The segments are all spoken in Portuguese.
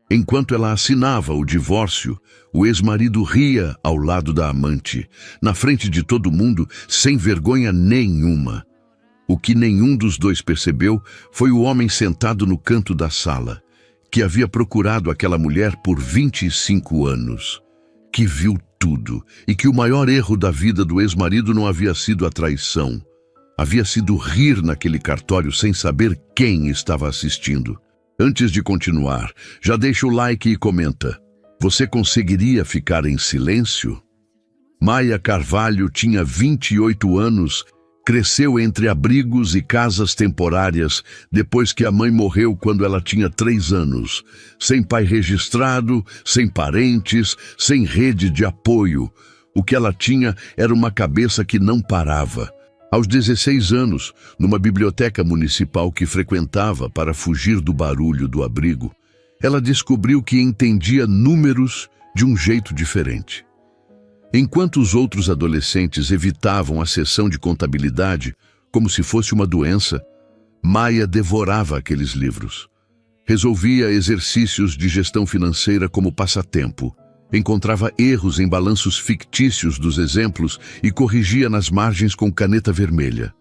Enquanto ela assinava o divórcio, o ex-marido ria ao lado da amante, na frente de todo mundo, sem vergonha nenhuma. O que nenhum dos dois percebeu foi o homem sentado no canto da sala, que havia procurado aquela mulher por 25 anos, que viu tudo e que o maior erro da vida do ex-marido não havia sido a traição. Havia sido rir naquele cartório sem saber quem estava assistindo. Antes de continuar, já deixa o like e comenta. Você conseguiria ficar em silêncio? Maia Carvalho tinha 28 anos, cresceu entre abrigos e casas temporárias depois que a mãe morreu quando ela tinha 3 anos. Sem pai registrado, sem parentes, sem rede de apoio. O que ela tinha era uma cabeça que não parava. Aos 16 anos, numa biblioteca municipal que frequentava para fugir do barulho do abrigo, ela descobriu que entendia números de um jeito diferente. Enquanto os outros adolescentes evitavam a sessão de contabilidade como se fosse uma doença, Maia devorava aqueles livros. Resolvia exercícios de gestão financeira como passatempo. Encontrava erros em balanços fictícios dos exemplos e corrigia nas margens com caneta vermelha.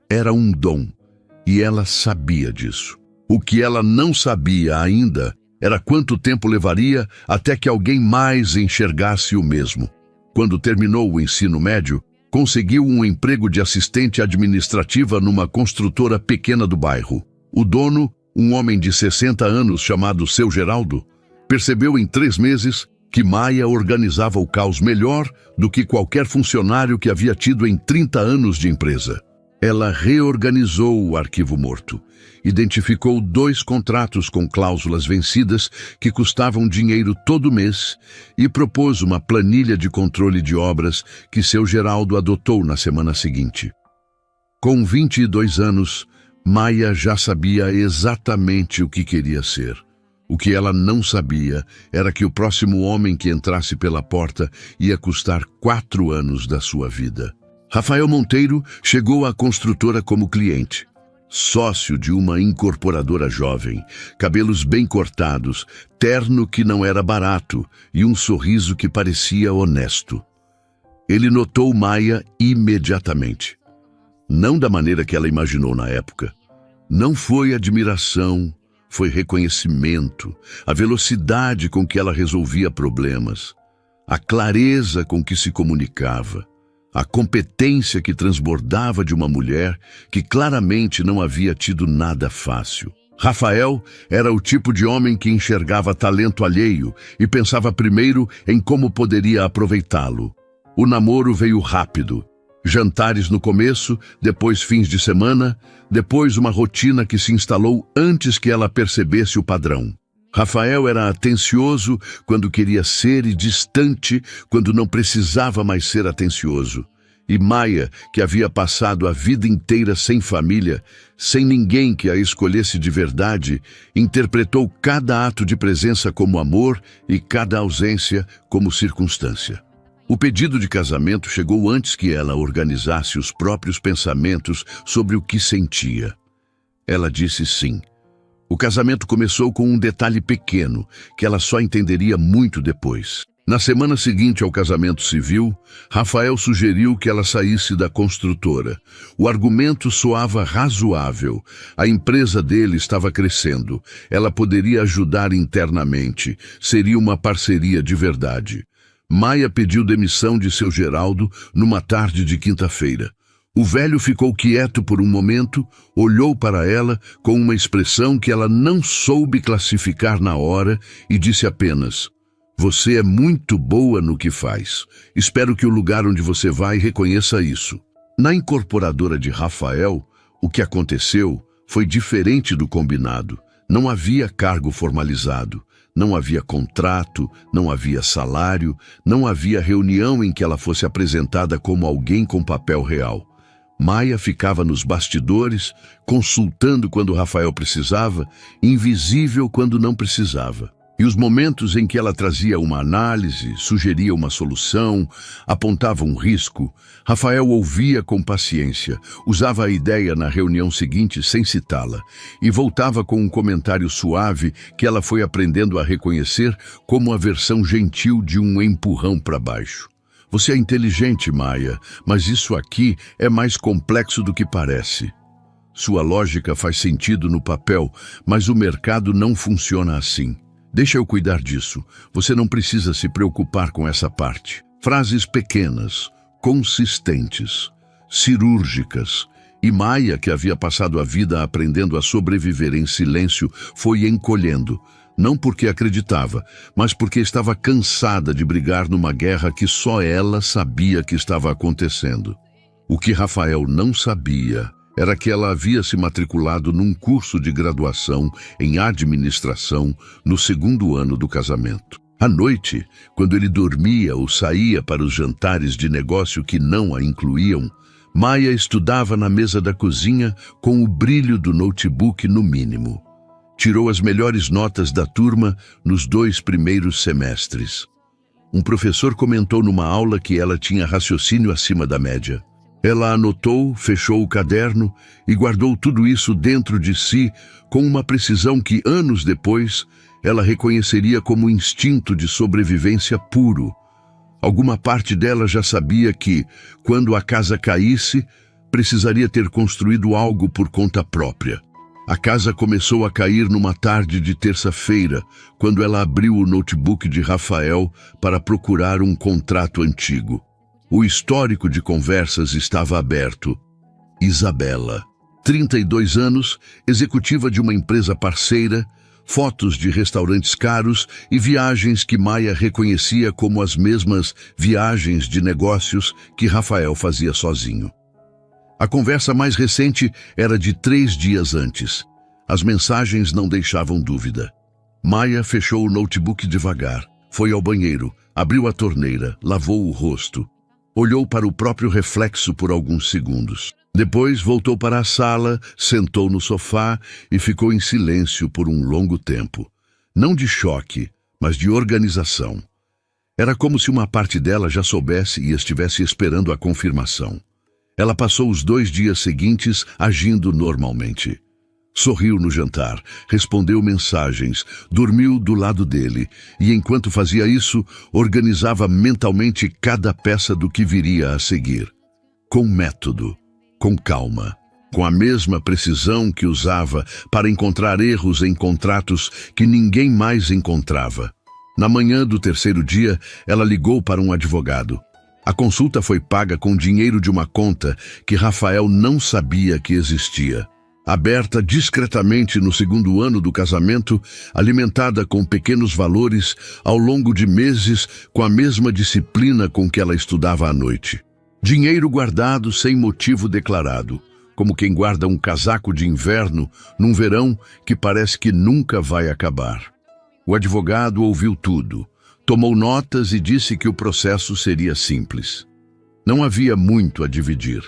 Era um dom, e ela sabia disso. O que ela não sabia ainda era quanto tempo levaria até que alguém mais enxergasse o mesmo. Quando terminou o ensino médio, conseguiu um emprego de assistente administrativa numa construtora pequena do bairro. O dono, um homem de 60 anos chamado Seu Geraldo, percebeu em 3 meses que Maia organizava o caos melhor do que qualquer funcionário que havia tido em 30 anos de empresa. Ela reorganizou o arquivo morto, identificou 2 contratos com cláusulas vencidas que custavam dinheiro todo mês e propôs uma planilha de controle de obras que Seu Geraldo adotou na semana seguinte. Com 22 anos, Maia já sabia exatamente o que queria ser. O que ela não sabia era que o próximo homem que entrasse pela porta ia custar 4 anos da sua vida. Rafael Monteiro chegou à construtora como cliente. Sócio de uma incorporadora jovem, cabelos bem cortados, terno que não era barato e um sorriso que parecia honesto. Ele notou Maia imediatamente. Não da maneira que ela imaginou na época. Não foi admiração, foi reconhecimento, a velocidade com que ela resolvia problemas, a clareza com que se comunicava, a competência que transbordava de uma mulher que claramente não havia tido nada fácil. Rafael era o tipo de homem que enxergava talento alheio e pensava primeiro em como poderia aproveitá-lo. O namoro veio rápido. Jantares no começo, depois fins de semana, depois uma rotina que se instalou antes que ela percebesse o padrão. Rafael era atencioso quando queria ser e distante quando não precisava mais ser atencioso. E Maia, que havia passado a vida inteira sem família, sem ninguém que a escolhesse de verdade, interpretou cada ato de presença como amor e cada ausência como circunstância. O pedido de casamento chegou antes que ela organizasse os próprios pensamentos sobre o que sentia. Ela disse sim. O casamento começou com um detalhe pequeno, que ela só entenderia muito depois. Na semana seguinte ao casamento civil, Rafael sugeriu que ela saísse da construtora. O argumento soava razoável. A empresa dele estava crescendo. Ela poderia ajudar internamente. Seria uma parceria de verdade. Maia pediu demissão de Seu Geraldo numa tarde de quinta-feira. O velho ficou quieto por um momento, olhou para ela com uma expressão que ela não soube classificar na hora e disse apenas: "Você é muito boa no que faz. Espero que o lugar onde você vai reconheça isso." Na incorporadora de Rafael, o que aconteceu foi diferente do combinado. Não havia cargo formalizado. Não havia contrato, não havia salário, não havia reunião em que ela fosse apresentada como alguém com papel real. Maia ficava nos bastidores, consultando quando Rafael precisava, invisível quando não precisava. E os momentos em que ela trazia uma análise, sugeria uma solução, apontava um risco, Rafael ouvia com paciência, usava a ideia na reunião seguinte sem citá-la e voltava com um comentário suave que ela foi aprendendo a reconhecer como a versão gentil de um empurrão para baixo. Você é inteligente, Maia, mas isso aqui é mais complexo do que parece. Sua lógica faz sentido no papel, mas o mercado não funciona assim. Deixa eu cuidar disso. Você não precisa se preocupar com essa parte. Frases pequenas, consistentes, cirúrgicas. E Maia, que havia passado a vida aprendendo a sobreviver em silêncio, foi encolhendo. Não porque acreditava, mas porque estava cansada de brigar numa guerra que só ela sabia que estava acontecendo. O que Rafael não sabia era que ela havia se matriculado num curso de graduação em administração no 2º ano do casamento. À noite, quando ele dormia ou saía para os jantares de negócio que não a incluíam, Maia estudava na mesa da cozinha com o brilho do notebook no mínimo. Tirou as melhores notas da turma nos 2 primeiros semestres. Um professor comentou numa aula que ela tinha raciocínio acima da média. Ela anotou, fechou o caderno e guardou tudo isso dentro de si com uma precisão que, anos depois, ela reconheceria como instinto de sobrevivência puro. Alguma parte dela já sabia que, quando a casa caísse, precisaria ter construído algo por conta própria. A casa começou a cair numa tarde de terça-feira, quando ela abriu o notebook de Rafael para procurar um contrato antigo. O histórico de conversas estava aberto. Isabela, 32 anos, executiva de uma empresa parceira, fotos de restaurantes caros e viagens que Maia reconhecia como as mesmas viagens de negócios que Rafael fazia sozinho. A conversa mais recente era de 3 dias antes. As mensagens não deixavam dúvida. Maia fechou o notebook devagar, foi ao banheiro, abriu a torneira, lavou o rosto. Olhou para o próprio reflexo por alguns segundos. Depois voltou para a sala, sentou no sofá e ficou em silêncio por um longo tempo. Não de choque, mas de organização. Era como se uma parte dela já soubesse e estivesse esperando a confirmação. Ela passou os 2 dias seguintes agindo normalmente. Sorriu no jantar, respondeu mensagens, dormiu do lado dele e, enquanto fazia isso, organizava mentalmente cada peça do que viria a seguir. Com método, com calma, com a mesma precisão que usava para encontrar erros em contratos que ninguém mais encontrava. Na manhã do 3º dia, ela ligou para um advogado. A consulta foi paga com dinheiro de uma conta que Rafael não sabia que existia. Aberta discretamente no 2º ano do casamento, alimentada com pequenos valores ao longo de meses com a mesma disciplina com que ela estudava à noite. Dinheiro guardado sem motivo declarado, como quem guarda um casaco de inverno num verão que parece que nunca vai acabar. O advogado ouviu tudo, tomou notas e disse que o processo seria simples. Não havia muito a dividir.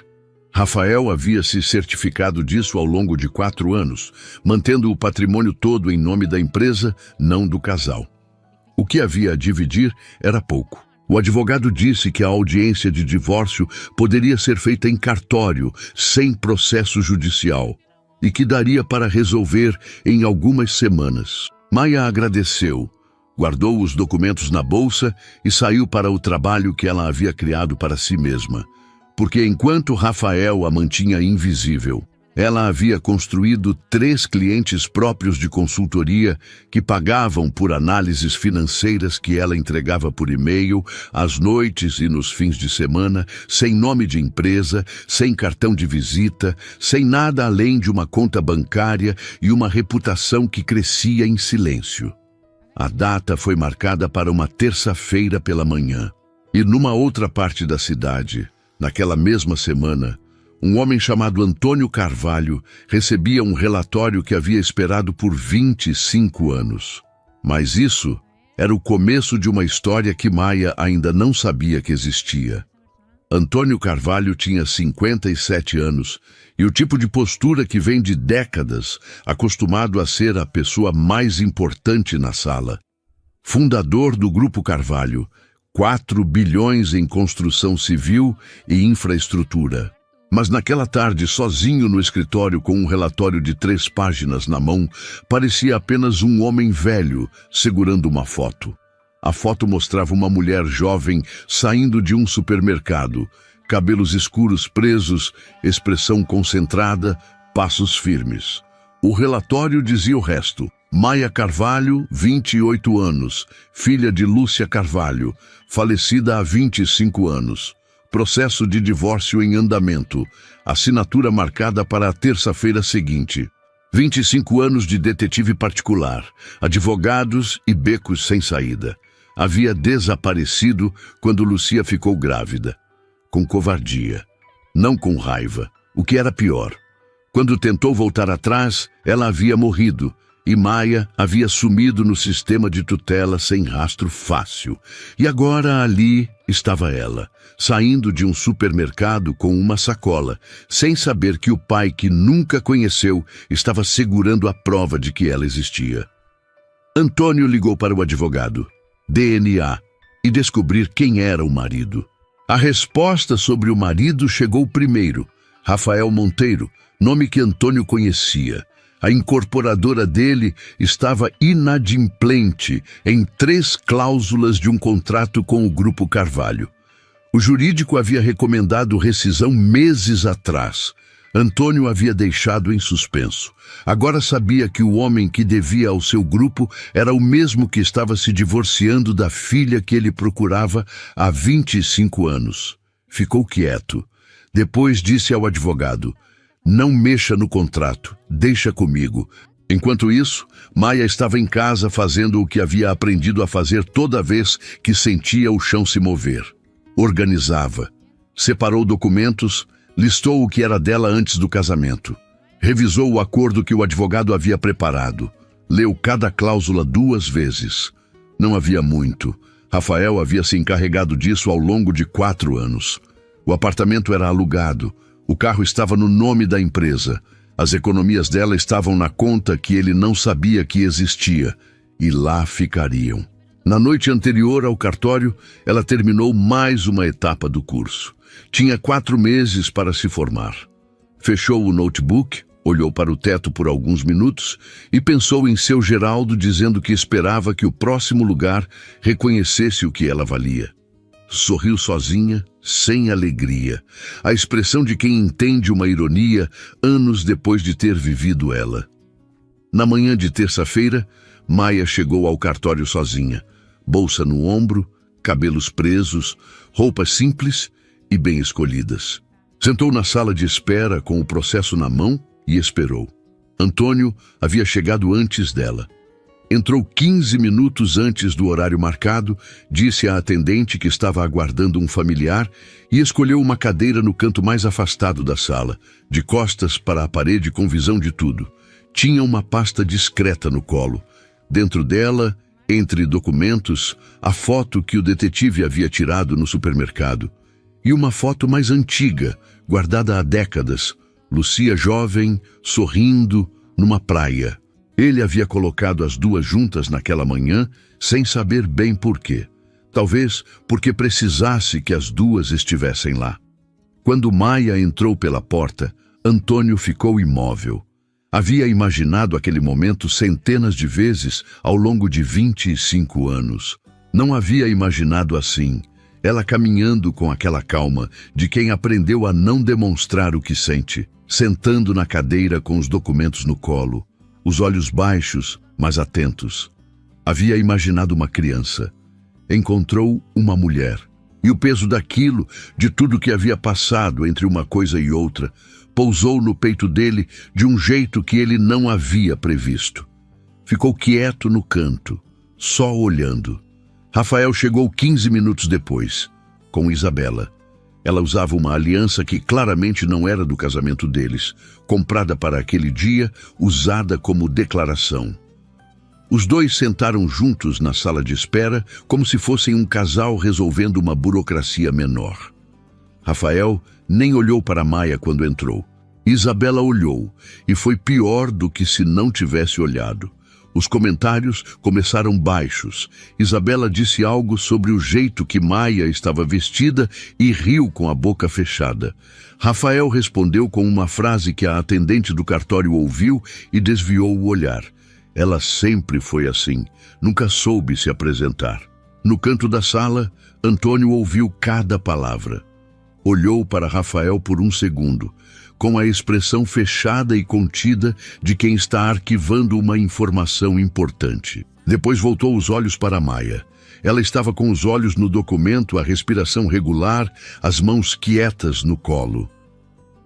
Rafael havia se certificado disso ao longo de 4 anos, mantendo o patrimônio todo em nome da empresa, não do casal. O que havia a dividir era pouco. O advogado disse que a audiência de divórcio poderia ser feita em cartório, sem processo judicial, e que daria para resolver em algumas semanas. Maia agradeceu, guardou os documentos na bolsa e saiu para o trabalho que ela havia criado para si mesma. Porque enquanto Rafael a mantinha invisível, ela havia construído 3 clientes próprios de consultoria que pagavam por análises financeiras que ela entregava por e-mail, às noites e nos fins de semana, sem nome de empresa, sem cartão de visita, sem nada além de uma conta bancária e uma reputação que crescia em silêncio. A data foi marcada para uma terça-feira pela manhã. E numa outra parte da cidade, naquela mesma semana, um homem chamado Antônio Carvalho recebia um relatório que havia esperado por 25 anos. Mas isso era o começo de uma história que Maia ainda não sabia que existia. Antônio Carvalho tinha 57 anos e o tipo de postura que vem de décadas, acostumado a ser a pessoa mais importante na sala. fundador do Grupo Carvalho, 4 bilhões em construção civil e infraestrutura. Mas naquela tarde, sozinho no escritório com um relatório de 3 páginas na mão, parecia apenas um homem velho segurando uma foto. A foto mostrava uma mulher jovem saindo de um supermercado, cabelos escuros presos, expressão concentrada, passos firmes. O relatório dizia o resto. Maia Carvalho, 28 anos, filha de Lúcia Carvalho, falecida há 25 anos. Processo de divórcio em andamento. Assinatura marcada para a terça-feira seguinte. 25 anos de detetive particular, advogados e becos sem saída. Havia desaparecido quando Lúcia ficou grávida. Com covardia, não com raiva, o que era pior. Quando tentou voltar atrás, ela havia morrido. E Maia havia sumido no sistema de tutela sem rastro fácil. E agora ali estava ela, saindo de um supermercado com uma sacola, sem saber que o pai que nunca conheceu estava segurando a prova de que ela existia. Antônio ligou para o advogado, DNA, e descobrir quem era o marido. A resposta sobre o marido chegou primeiro. Rafael Monteiro, nome que Antônio conhecia. A incorporadora dele estava inadimplente em 3 cláusulas de um contrato com o Grupo Carvalho. O jurídico havia recomendado rescisão meses atrás. Antônio havia deixado em suspenso. Agora sabia que o homem que devia ao seu grupo era o mesmo que estava se divorciando da filha que ele procurava há 25 anos. Ficou quieto. Depois disse ao advogado: "Não mexa no contrato, deixa comigo." Enquanto isso, Maia estava em casa fazendo o que havia aprendido a fazer toda vez que sentia o chão se mover. Organizava, separou documentos, listou o que era dela antes do casamento. Revisou o acordo que o advogado havia preparado. Leu cada cláusula 2 vezes. Não havia muito. Rafael havia se encarregado disso ao longo de 4 anos. O apartamento era alugado. O carro estava no nome da empresa. As economias dela estavam na conta que ele não sabia que existia. E lá ficariam. Na noite anterior ao cartório, ela terminou mais uma etapa do curso. Tinha 4 meses para se formar. Fechou o notebook, olhou para o teto por alguns minutos e pensou em seu Geraldo, dizendo que esperava que o próximo lugar reconhecesse o que ela valia. Sorriu sozinha, sem alegria, a expressão de quem entende uma ironia anos depois de ter vivido ela. Na manhã de terça-feira, Maia chegou ao cartório sozinha, bolsa no ombro, cabelos presos, roupas simples e bem escolhidas. Sentou na sala de espera com o processo na mão e esperou. Antônio havia chegado antes dela. Entrou 15 minutos antes do horário marcado, disse à atendente que estava aguardando um familiar e escolheu uma cadeira no canto mais afastado da sala, de costas para a parede com visão de tudo. Tinha uma pasta discreta no colo. Dentro dela, entre documentos, a foto que o detetive havia tirado no supermercado. E uma foto mais antiga, guardada há décadas. Lúcia jovem, sorrindo, numa praia. Ele havia colocado as 2 juntas naquela manhã, sem saber bem por quê. Talvez porque precisasse que as 2 estivessem lá. Quando Maia entrou pela porta, Antônio ficou imóvel. Havia imaginado aquele momento centenas de vezes ao longo de 25 anos. Não havia imaginado assim, ela caminhando com aquela calma de quem aprendeu a não demonstrar o que sente, sentando na cadeira com os documentos no colo, os olhos baixos, mas atentos. Havia imaginado uma criança. Encontrou uma mulher. E o peso daquilo, de tudo que havia passado entre uma coisa e outra, pousou no peito dele de um jeito que ele não havia previsto. Ficou quieto no canto, só olhando. Rafael chegou 15 minutos depois, com Isabela. Ela usava uma aliança que claramente não era do casamento deles, comprada para aquele dia, usada como declaração. Os 2 sentaram juntos na sala de espera, como se fossem um casal resolvendo uma burocracia menor. Rafael nem olhou para Maia quando entrou. Isabela olhou, e foi pior do que se não tivesse olhado. Os comentários começaram baixos. Isabela disse algo sobre o jeito que Maia estava vestida e riu com a boca fechada. Rafael respondeu com uma frase que a atendente do cartório ouviu e desviou o olhar. Ela sempre foi assim, nunca soube se apresentar. No canto da sala, Antônio ouviu cada palavra. Olhou para Rafael por um segundo, com a expressão fechada e contida de quem está arquivando uma informação importante. Depois voltou os olhos para Maia. Ela estava com os olhos no documento, a respiração regular, as mãos quietas no colo.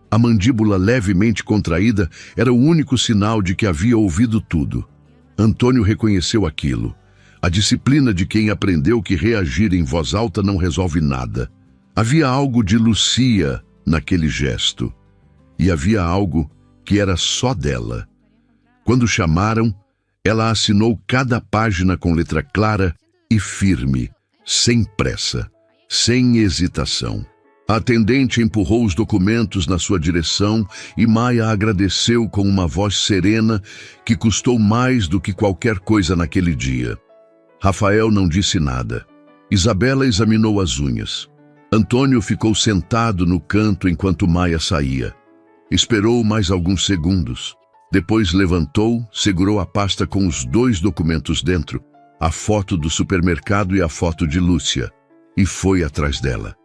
A mandíbula levemente contraída era o único sinal de que havia ouvido tudo. Antônio reconheceu aquilo. A disciplina de quem aprendeu que reagir em voz alta não resolve nada. Havia algo de Lucia naquele gesto. E havia algo que era só dela. Quando chamaram, ela assinou cada página com letra clara e firme, sem pressa, sem hesitação. A atendente empurrou os documentos na sua direção e Maia agradeceu com uma voz serena que custou mais do que qualquer coisa naquele dia. Rafael não disse nada. Isabela examinou as unhas. Antônio ficou sentado no canto enquanto Maia saía. Esperou mais alguns segundos. Depois levantou, segurou a pasta com os 2 documentos dentro, a foto do supermercado e a foto de Lúcia, e foi atrás dela.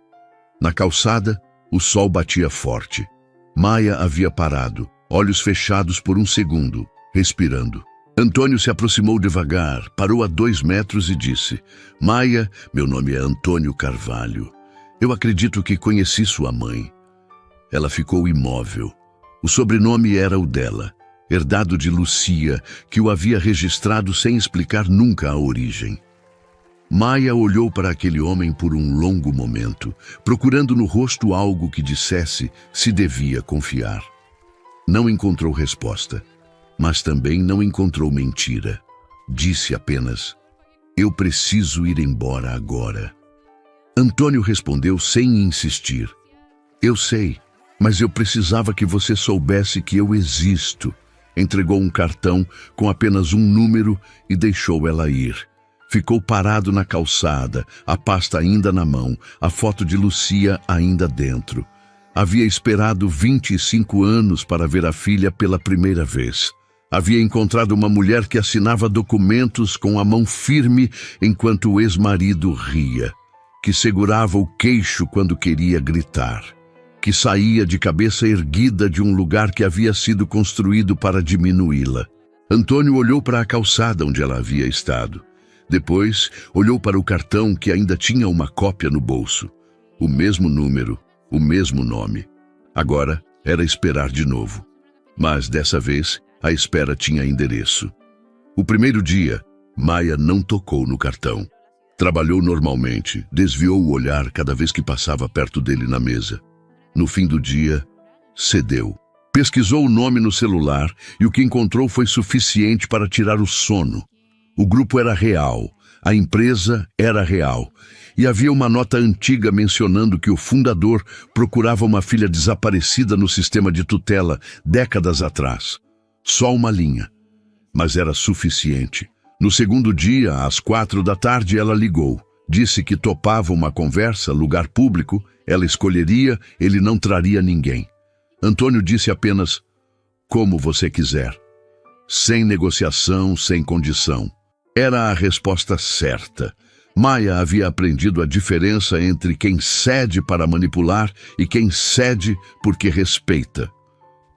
Na calçada, o sol batia forte. Maia havia parado, olhos fechados por um segundo, respirando. Antônio se aproximou devagar, parou a 2 metros e disse: Maia, meu nome é Antônio Carvalho. Eu acredito que conheci sua mãe. Ela ficou imóvel. O sobrenome era o dela, herdado de Lucia, que o havia registrado sem explicar nunca a origem. Maia olhou para aquele homem por um longo momento, procurando no rosto algo que dissesse se devia confiar. Não encontrou resposta, mas também não encontrou mentira. Disse apenas: eu preciso ir embora agora. Antônio respondeu sem insistir: eu sei, mas eu precisava que você soubesse que eu existo. Entregou um cartão com apenas um número e deixou ela ir. Ficou parado na calçada, a pasta ainda na mão, a foto de Lucia ainda dentro. Havia esperado 25 anos para ver a filha pela primeira vez. Havia encontrado uma mulher que assinava documentos com a mão firme enquanto o ex-marido ria, que segurava o queixo quando queria gritar, que saía de cabeça erguida de um lugar que havia sido construído para diminuí-la. Antônio olhou para a calçada onde ela havia estado. Depois, olhou para o cartão que ainda tinha uma cópia no bolso. O mesmo número, o mesmo nome. Agora era esperar de novo. Mas dessa vez, a espera tinha endereço. O primeiro dia, Maia não tocou no cartão. Trabalhou normalmente, desviou o olhar cada vez que passava perto dele na mesa. No fim do dia, cedeu. Pesquisou o nome no celular e o que encontrou foi suficiente para tirar o sono. O grupo era real, a empresa era real, e havia uma nota antiga mencionando que o fundador procurava uma filha desaparecida no sistema de tutela décadas atrás. Só uma linha, mas era suficiente. No segundo dia, às 4 da tarde, ela ligou. Disse que topava uma conversa, lugar público, ela escolheria, ele não traria ninguém. Antônio disse apenas: como você quiser. Sem negociação, sem condição. Era a resposta certa. Maia havia aprendido a diferença entre quem cede para manipular e quem cede porque respeita.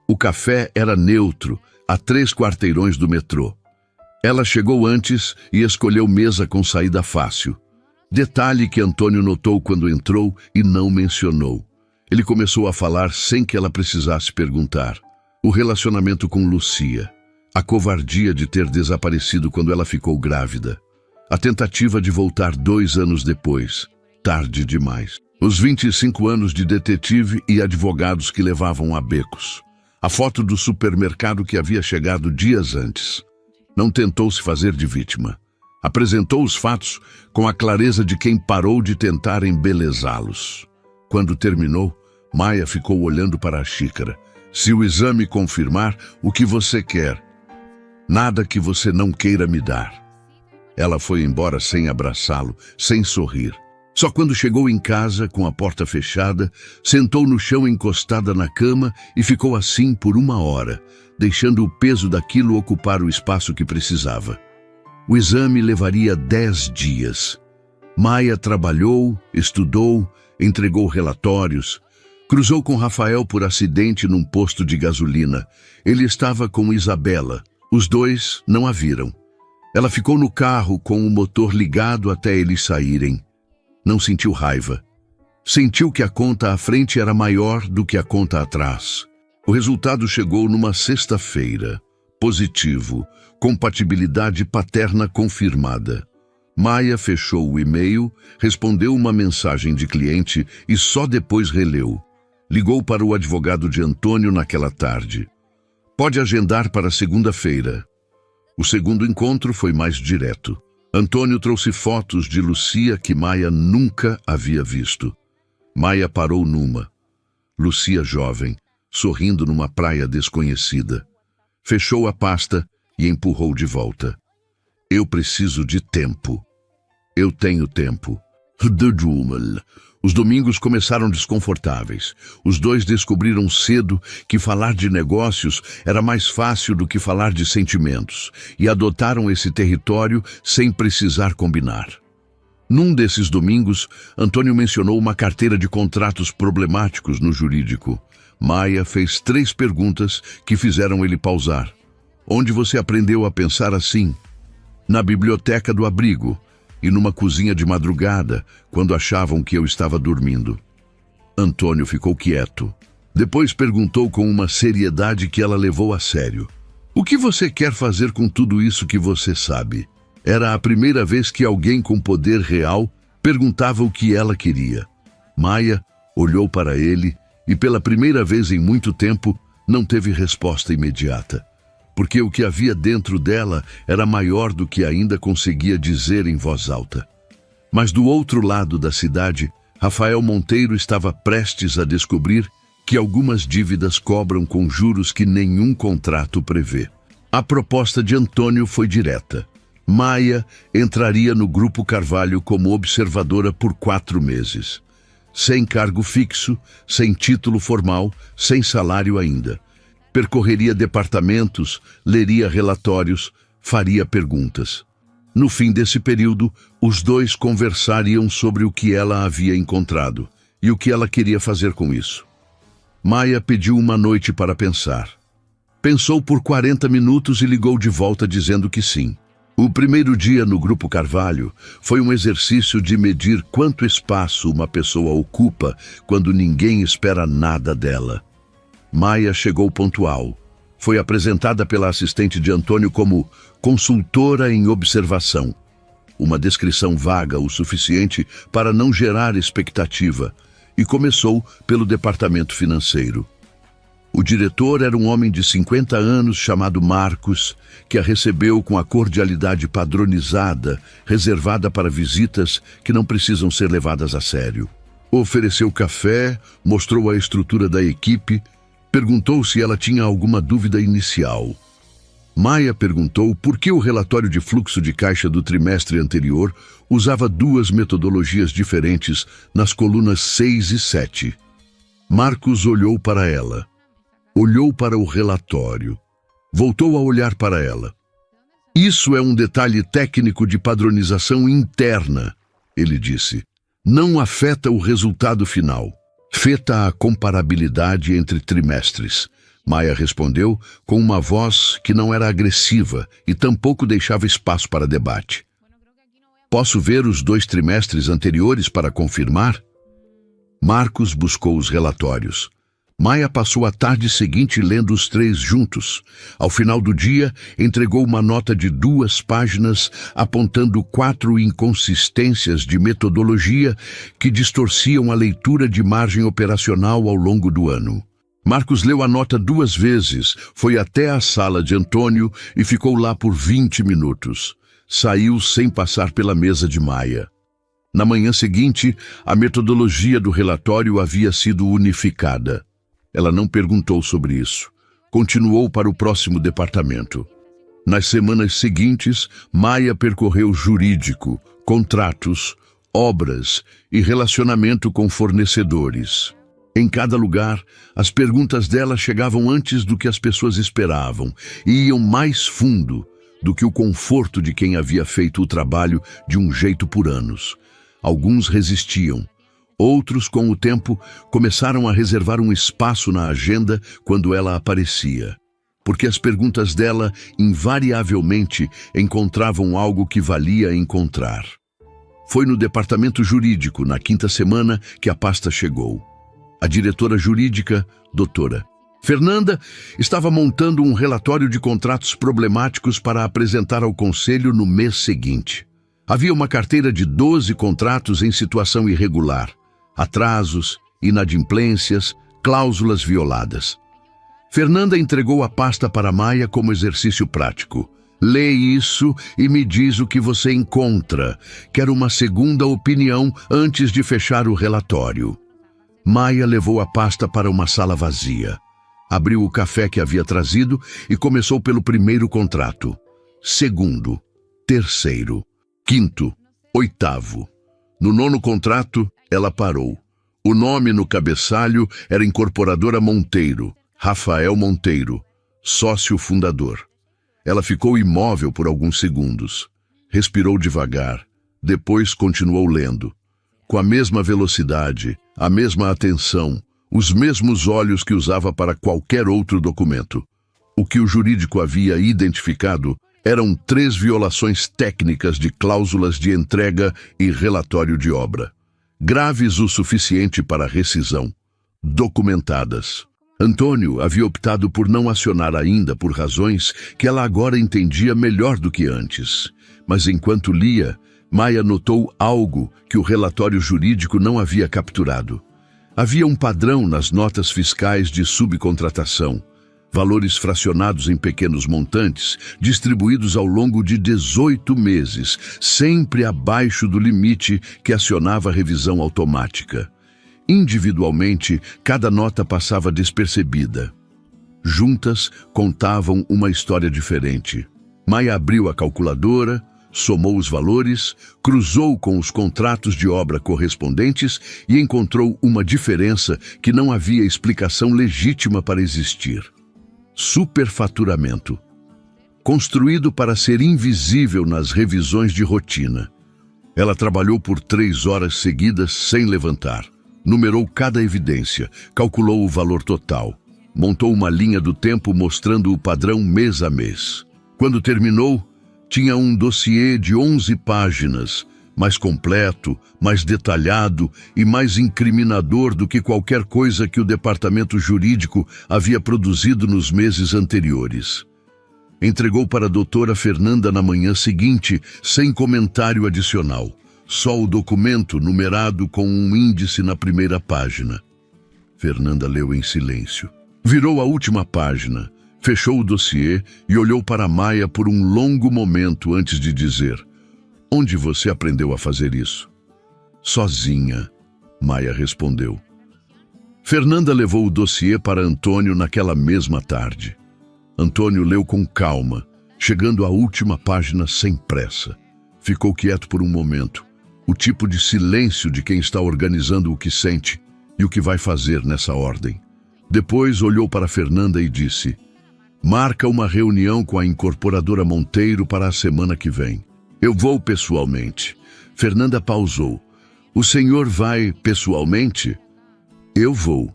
O café era neutro, a 3 quarteirões do metrô. Ela chegou antes e escolheu mesa com saída fácil. Detalhe que Antônio notou quando entrou e não mencionou. Ele começou a falar sem que ela precisasse perguntar. O relacionamento com Lucia. A covardia de ter desaparecido quando ela ficou grávida. A tentativa de voltar 2 anos depois. Tarde demais. Os 25 anos de detetive e advogados que levavam a becos. A foto do supermercado que havia chegado dias antes. Não tentou se fazer de vítima. Apresentou os fatos com a clareza de quem parou de tentar embelezá-los. Quando terminou, Maia ficou olhando para a xícara. Se o exame confirmar, o que você quer? Nada que você não queira me dar. Ela foi embora sem abraçá-lo, sem sorrir. Só quando chegou em casa, com a porta fechada, sentou no chão encostada na cama e ficou assim por 1 hora, deixando o peso daquilo ocupar o espaço que precisava. O exame levaria 10 dias. Maia trabalhou, estudou, entregou relatórios. Cruzou com Rafael por acidente num posto de gasolina. Ele estava com Isabela. Os dois não a viram. Ela ficou no carro com o motor ligado até eles saírem. Não sentiu raiva. Sentiu que a conta à frente era maior do que a conta atrás. O resultado chegou numa sexta-feira. Positivo. Compatibilidade paterna confirmada. Maia fechou o e-mail, respondeu uma mensagem de cliente e só depois releu. Ligou para o advogado de Antônio naquela tarde. Pode agendar para segunda-feira. O segundo encontro foi mais direto. Antônio trouxe fotos de Lucia que Maia nunca havia visto. Maia parou numa. Lucia jovem, sorrindo numa praia desconhecida. Fechou a pasta e empurrou de volta. Eu preciso de tempo. Eu tenho tempo. Os domingos começaram desconfortáveis. Os dois descobriram cedo que falar de negócios era mais fácil do que falar de sentimentos e adotaram esse território sem precisar combinar. Num desses domingos, Antônio mencionou uma carteira de contratos problemáticos no jurídico. Maia fez 3 perguntas que fizeram ele pausar. Onde você aprendeu a pensar assim? Na biblioteca do abrigo. E numa cozinha de madrugada, quando achavam que eu estava dormindo. Antônio ficou quieto. Depois perguntou com uma seriedade que ela levou a sério. O que você quer fazer com tudo isso que você sabe? Era a primeira vez que alguém com poder real perguntava o que ela queria. Maia olhou para ele e, pela primeira vez em muito tempo, não teve resposta imediata. Porque o que havia dentro dela era maior do que ainda conseguia dizer em voz alta. Mas do outro lado da cidade, Rafael Monteiro estava prestes a descobrir que algumas dívidas cobram com juros que nenhum contrato prevê. A proposta de Antônio foi direta. Maia entraria no Grupo Carvalho como observadora por 4 meses. Sem cargo fixo, sem título formal, sem salário ainda. Percorreria departamentos, leria relatórios, faria perguntas. No fim desse período, os dois conversariam sobre o que ela havia encontrado e o que ela queria fazer com isso. Maia pediu uma noite para pensar. Pensou por 40 minutos e ligou de volta dizendo que sim. O primeiro dia no Grupo Carvalho foi um exercício de medir quanto espaço uma pessoa ocupa quando ninguém espera nada dela. Maia chegou pontual. Foi apresentada pela assistente de Antônio como consultora em observação. Uma descrição vaga o suficiente para não gerar expectativa, e começou pelo departamento financeiro. O diretor era um homem de 50 anos chamado Marcos, que a recebeu com a cordialidade padronizada, reservada para visitas que não precisam ser levadas a sério. Ofereceu café, mostrou a estrutura da equipe, perguntou se ela tinha alguma dúvida inicial. Maia perguntou por que o relatório de fluxo de caixa do trimestre anterior usava 2 metodologias diferentes nas colunas 6 e 7. Marcos olhou para ela. Olhou para o relatório. Voltou a olhar para ela. Isso é um detalhe técnico de padronização interna, ele disse. Não afeta o resultado final. Afeta a comparabilidade entre trimestres. Maia respondeu com uma voz que não era agressiva e tampouco deixava espaço para debate. Posso ver os 2 trimestres anteriores para confirmar? Marcos buscou os relatórios. Maia passou a tarde seguinte lendo os 3 juntos. Ao final do dia, entregou uma nota de 2 páginas apontando 4 inconsistências de metodologia que distorciam a leitura de margem operacional ao longo do ano. Marcos leu a nota 2 vezes, foi até a sala de Antônio e ficou lá por 20 minutos. Saiu sem passar pela mesa de Maia. Na manhã seguinte, a metodologia do relatório havia sido unificada. Ela não perguntou sobre isso. Continuou para o próximo departamento. Nas semanas seguintes, Maia percorreu jurídico, contratos, obras e relacionamento com fornecedores. Em cada lugar, as perguntas dela chegavam antes do que as pessoas esperavam e iam mais fundo do que o conforto de quem havia feito o trabalho de um jeito por anos. Alguns resistiam. Outros, com o tempo, começaram a reservar um espaço na agenda quando ela aparecia, porque as perguntas dela invariavelmente encontravam algo que valia encontrar. Foi no departamento jurídico, na quinta semana, que a pasta chegou. A diretora jurídica, doutora Fernanda, estava montando um relatório de contratos problemáticos para apresentar ao conselho no mês seguinte. Havia uma carteira de 12 contratos em situação irregular, atrasos, inadimplências, cláusulas violadas. Fernanda entregou a pasta para Maia como exercício prático. Lê isso e me diz o que você encontra. Quero uma segunda opinião antes de fechar o relatório. Maia levou a pasta para uma sala vazia. Abriu o café que havia trazido e começou pelo primeiro contrato. Segundo, terceiro, quinto, oitavo. No nono contrato, ela parou. O nome no cabeçalho era Incorporadora Monteiro, Rafael Monteiro, sócio fundador. Ela ficou imóvel por alguns segundos. Respirou devagar. Depois continuou lendo. Com a mesma velocidade, a mesma atenção, os mesmos olhos que usava para qualquer outro documento. O que o jurídico havia identificado eram 3 violações técnicas de cláusulas de entrega e relatório de obra. Graves o suficiente para rescisão. Documentadas. Antônio havia optado por não acionar ainda por razões que ela agora entendia melhor do que antes. Mas enquanto lia, Maia notou algo que o relatório jurídico não havia capturado. Havia um padrão nas notas fiscais de subcontratação, valores fracionados em pequenos montantes, distribuídos ao longo de 18 meses, sempre abaixo do limite que acionava a revisão automática. Individualmente, cada nota passava despercebida. Juntas, contavam uma história diferente. Maia abriu a calculadora, somou os valores, cruzou com os contratos de obra correspondentes e encontrou uma diferença que não havia explicação legítima para existir. Superfaturamento. Construído para ser invisível nas revisões de rotina. Ela trabalhou por 3 horas seguidas sem levantar. Numerou cada evidência, calculou o valor total. Montou uma linha do tempo mostrando o padrão mês a mês. Quando terminou, tinha um dossiê de 11 páginas, mais completo, mais detalhado e mais incriminador do que qualquer coisa que o departamento jurídico havia produzido nos meses anteriores. Entregou para a doutora Fernanda na manhã seguinte, sem comentário adicional. Só o documento numerado com um índice na primeira página. Fernanda leu em silêncio. Virou a última página. Fechou o dossiê e olhou para Maia por um longo momento antes de dizer: "Onde você aprendeu a fazer isso?" "Sozinha", Maia respondeu. Fernanda levou o dossiê para Antônio naquela mesma tarde. Antônio leu com calma, chegando à última página sem pressa. Ficou quieto por um momento, o tipo de silêncio de quem está organizando o que sente e o que vai fazer nessa ordem. Depois olhou para Fernanda e disse: "Marca uma reunião com a Incorporadora Monteiro para a semana que vem. Eu vou pessoalmente." Fernanda pausou. "O senhor vai pessoalmente?" "Eu vou."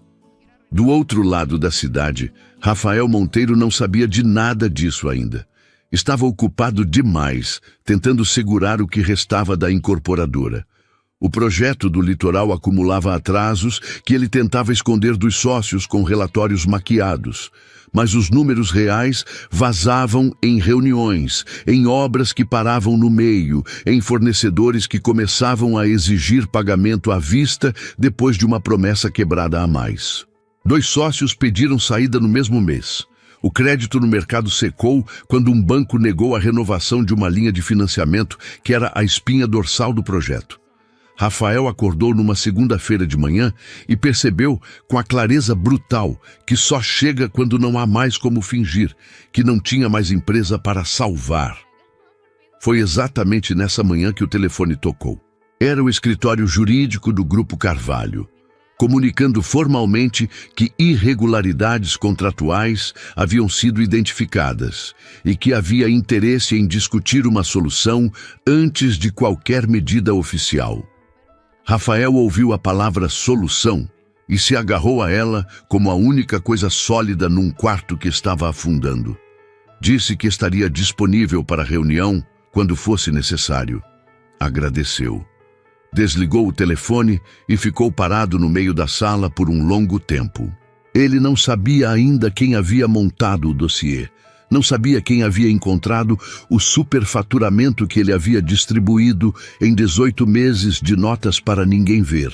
Do outro lado da cidade, Rafael Monteiro não sabia de nada disso ainda. Estava ocupado demais, tentando segurar o que restava da incorporadora. O projeto do litoral acumulava atrasos que ele tentava esconder dos sócios com relatórios maquiados. Mas os números reais vazavam em reuniões, em obras que paravam no meio, em fornecedores que começavam a exigir pagamento à vista depois de uma promessa quebrada a mais. 2 sócios pediram saída no mesmo mês. O crédito no mercado secou quando um banco negou a renovação de uma linha de financiamento que era a espinha dorsal do projeto. Rafael acordou numa segunda-feira de manhã e percebeu com a clareza brutal que só chega quando não há mais como fingir, que não tinha mais empresa para salvar. Foi exatamente nessa manhã que o telefone tocou. Era o escritório jurídico do Grupo Carvalho, comunicando formalmente que irregularidades contratuais haviam sido identificadas e que havia interesse em discutir uma solução antes de qualquer medida oficial. Rafael ouviu a palavra solução e se agarrou a ela como a única coisa sólida num quarto que estava afundando. Disse que estaria disponível para a reunião quando fosse necessário. Agradeceu. Desligou o telefone e ficou parado no meio da sala por um longo tempo. Ele não sabia ainda quem havia montado o dossiê. Não sabia quem havia encontrado o superfaturamento que ele havia distribuído em 18 meses de notas para ninguém ver.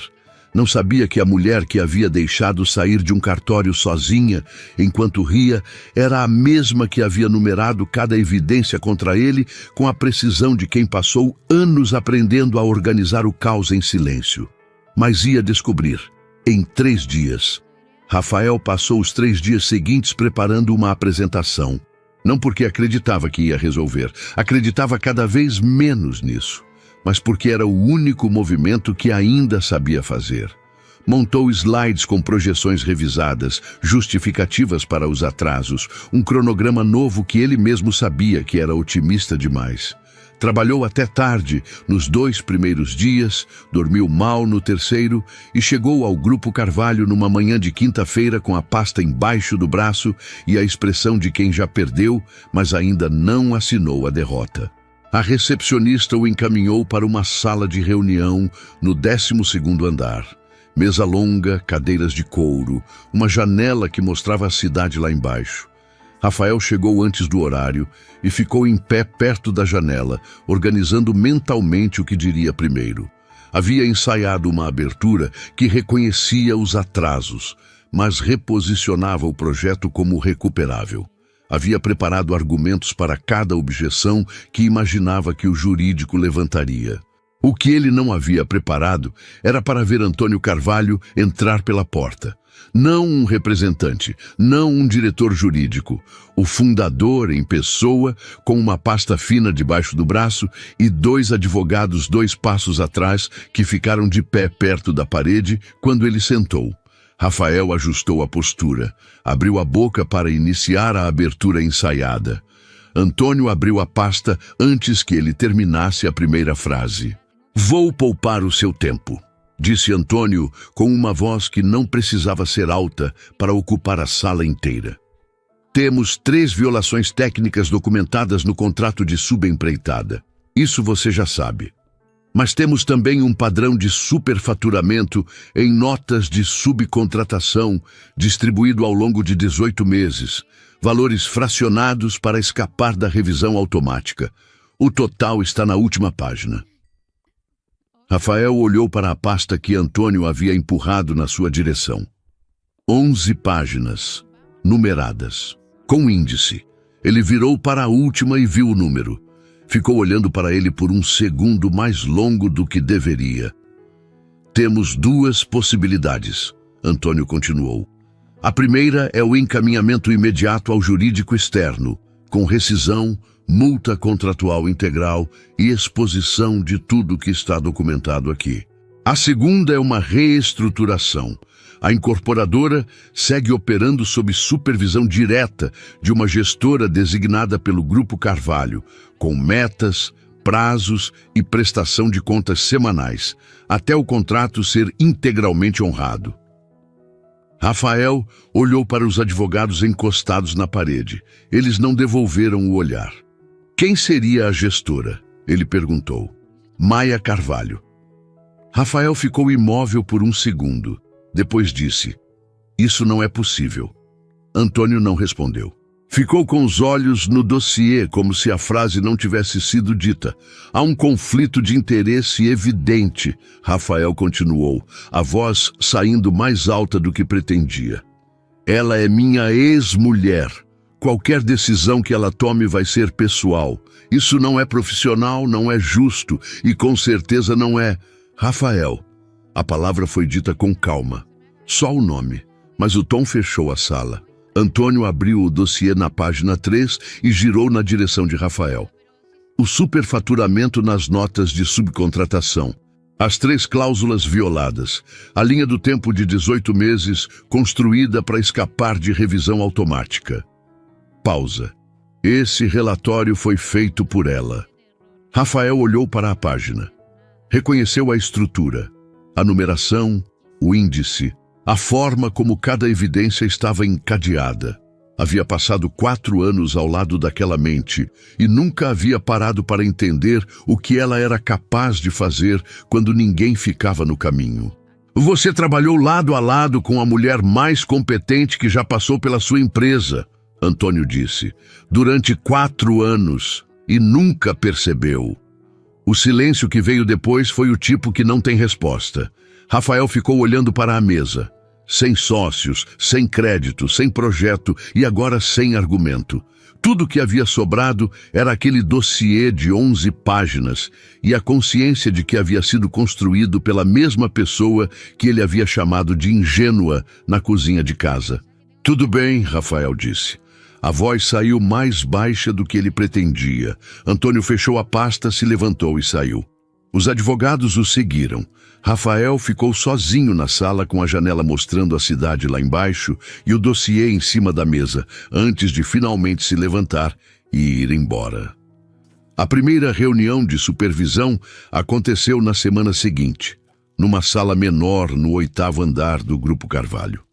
Não sabia que a mulher que havia deixado sair de um cartório sozinha, enquanto ria, era a mesma que havia numerado cada evidência contra ele com a precisão de quem passou anos aprendendo a organizar o caos em silêncio. Mas ia descobrir, em 3 dias. Rafael passou os 3 dias seguintes preparando uma apresentação. Não porque acreditava que ia resolver, acreditava cada vez menos nisso, mas porque era o único movimento que ainda sabia fazer. Montou slides com projeções revisadas, justificativas para os atrasos, um cronograma novo que ele mesmo sabia que era otimista demais. Trabalhou até tarde nos 2 primeiros dias, dormiu mal no terceiro e chegou ao Grupo Carvalho numa manhã de quinta-feira com a pasta embaixo do braço e a expressão de quem já perdeu, mas ainda não assinou a derrota. A recepcionista o encaminhou para uma sala de reunião no 12º andar. Mesa longa, cadeiras de couro, uma janela que mostrava a cidade lá embaixo. Rafael chegou antes do horário e ficou em pé perto da janela, organizando mentalmente o que diria primeiro. Havia ensaiado uma abertura que reconhecia os atrasos, mas reposicionava o projeto como recuperável. Havia preparado argumentos para cada objeção que imaginava que o jurídico levantaria. O que ele não havia preparado era para ver Antônio Carvalho entrar pela porta. Não um representante, não um diretor jurídico, o fundador em pessoa, com uma pasta fina debaixo do braço e 2 advogados 2 passos atrás que ficaram de pé perto da parede quando ele sentou. Rafael ajustou a postura, abriu a boca para iniciar a abertura ensaiada. Antônio abriu a pasta antes que ele terminasse a primeira frase. "Vou poupar o seu tempo", disse Antônio com uma voz que não precisava ser alta para ocupar a sala inteira. "Temos 3 violações técnicas documentadas no contrato de subempreitada. Isso você já sabe. Mas temos também um padrão de superfaturamento em notas de subcontratação distribuído ao longo de 18 meses, valores fracionados para escapar da revisão automática. O total está na última página." Rafael olhou para a pasta que Antônio havia empurrado na sua direção. 11 páginas, numeradas, com índice. Ele virou para a última e viu o número. Ficou olhando para ele por um segundo mais longo do que deveria. "Temos 2 possibilidades", Antônio continuou. "A primeira é o encaminhamento imediato ao jurídico externo, com rescisão, multa contratual integral e exposição de tudo que está documentado aqui. A segunda é uma reestruturação. A incorporadora segue operando sob supervisão direta de uma gestora designada pelo Grupo Carvalho, com metas, prazos e prestação de contas semanais, até o contrato ser integralmente honrado." Rafael olhou para os advogados encostados na parede. Eles não devolveram o olhar. "Quem seria a gestora?" ele perguntou. "Maia Carvalho." Rafael ficou imóvel por um segundo. Depois disse: "Isso não é possível." Antônio não respondeu. Ficou com os olhos no dossiê, como se a frase não tivesse sido dita. "Há um conflito de interesse evidente", Rafael continuou, a voz saindo mais alta do que pretendia. "Ela é minha ex-mulher. Qualquer decisão que ela tome vai ser pessoal. Isso não é profissional, não é justo e com certeza não é..." Rafael. A palavra foi dita com calma. Só o nome, mas o tom fechou a sala. Antônio abriu o dossiê na página 3 e girou na direção de Rafael. O superfaturamento nas notas de subcontratação. As 3 cláusulas violadas. A linha do tempo de 18 meses, construída para escapar de revisão automática. Pausa. Esse relatório foi feito por ela. Rafael olhou para a página. Reconheceu a estrutura, a numeração, o índice, a forma como cada evidência estava encadeada. Havia passado 4 anos ao lado daquela mente e nunca havia parado para entender o que ela era capaz de fazer quando ninguém ficava no caminho. Você trabalhou lado a lado com a mulher mais competente que já passou pela sua empresa, Antônio disse, durante 4 anos e nunca percebeu. O silêncio que veio depois foi o tipo que não tem resposta. Rafael ficou olhando para a mesa. Sem sócios, sem crédito, sem projeto e agora sem argumento. Tudo que havia sobrado era aquele dossiê de 11 páginas e a consciência de que havia sido construído pela mesma pessoa que ele havia chamado de ingênua na cozinha de casa. Tudo bem, Rafael disse. A voz saiu mais baixa do que ele pretendia. Antônio fechou a pasta, se levantou e saiu. Os advogados o seguiram. Rafael ficou sozinho na sala com a janela mostrando a cidade lá embaixo e o dossiê em cima da mesa, antes de finalmente se levantar e ir embora. A primeira reunião de supervisão aconteceu na semana seguinte, numa sala menor no 8º andar do Grupo Carvalho.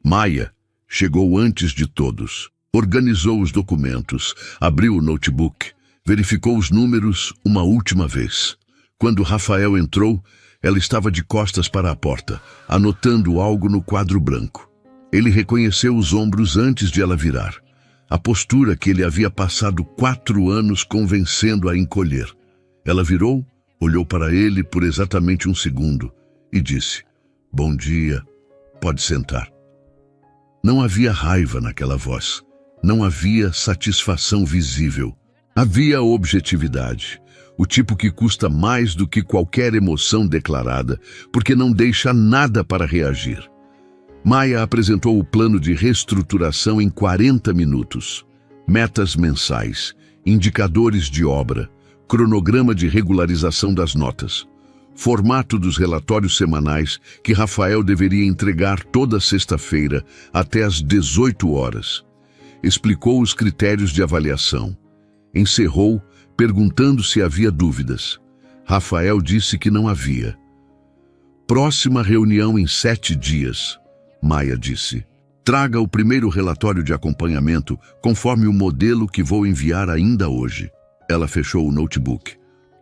Maia chegou antes de todos, organizou os documentos, abriu o notebook, verificou os números uma última vez. Quando Rafael entrou, ela estava de costas para a porta, anotando algo no quadro branco. Ele reconheceu os ombros antes de ela virar. A postura que ele havia passado 4 anos convencendo a encolher. Ela virou, olhou para ele por exatamente 1 segundo e disse, "Bom dia, pode sentar." Não havia raiva naquela voz. Não havia satisfação visível. Havia objetividade. O tipo que custa mais do que qualquer emoção declarada, porque não deixa nada para reagir. Maia apresentou o plano de reestruturação em 40 minutos. Metas mensais, indicadores de obra, cronograma de regularização das notas, formato dos relatórios semanais que Rafael deveria entregar toda sexta-feira até às 18 horas. Explicou os critérios de avaliação. Encerrou perguntando se havia dúvidas. Rafael disse que não havia. Próxima reunião em 7 dias, Maia disse. Traga o primeiro relatório de acompanhamento conforme o modelo que vou enviar ainda hoje. Ela fechou o notebook.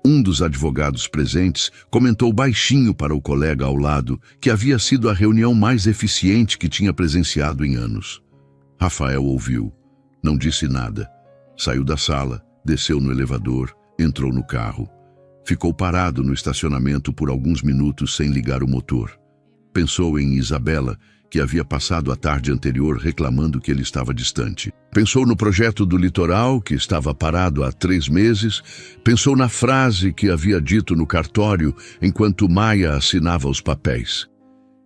Um dos advogados presentes comentou baixinho para o colega ao lado que havia sido a reunião mais eficiente que tinha presenciado em anos. Rafael ouviu. Não disse nada. Saiu da sala. Desceu no elevador, entrou no carro. Ficou parado no estacionamento por alguns minutos sem ligar o motor. Pensou em Isabela, que havia passado a tarde anterior reclamando que ele estava distante. Pensou no projeto do litoral, que estava parado há 3 meses. Pensou na frase que havia dito no cartório enquanto Maia assinava os papéis.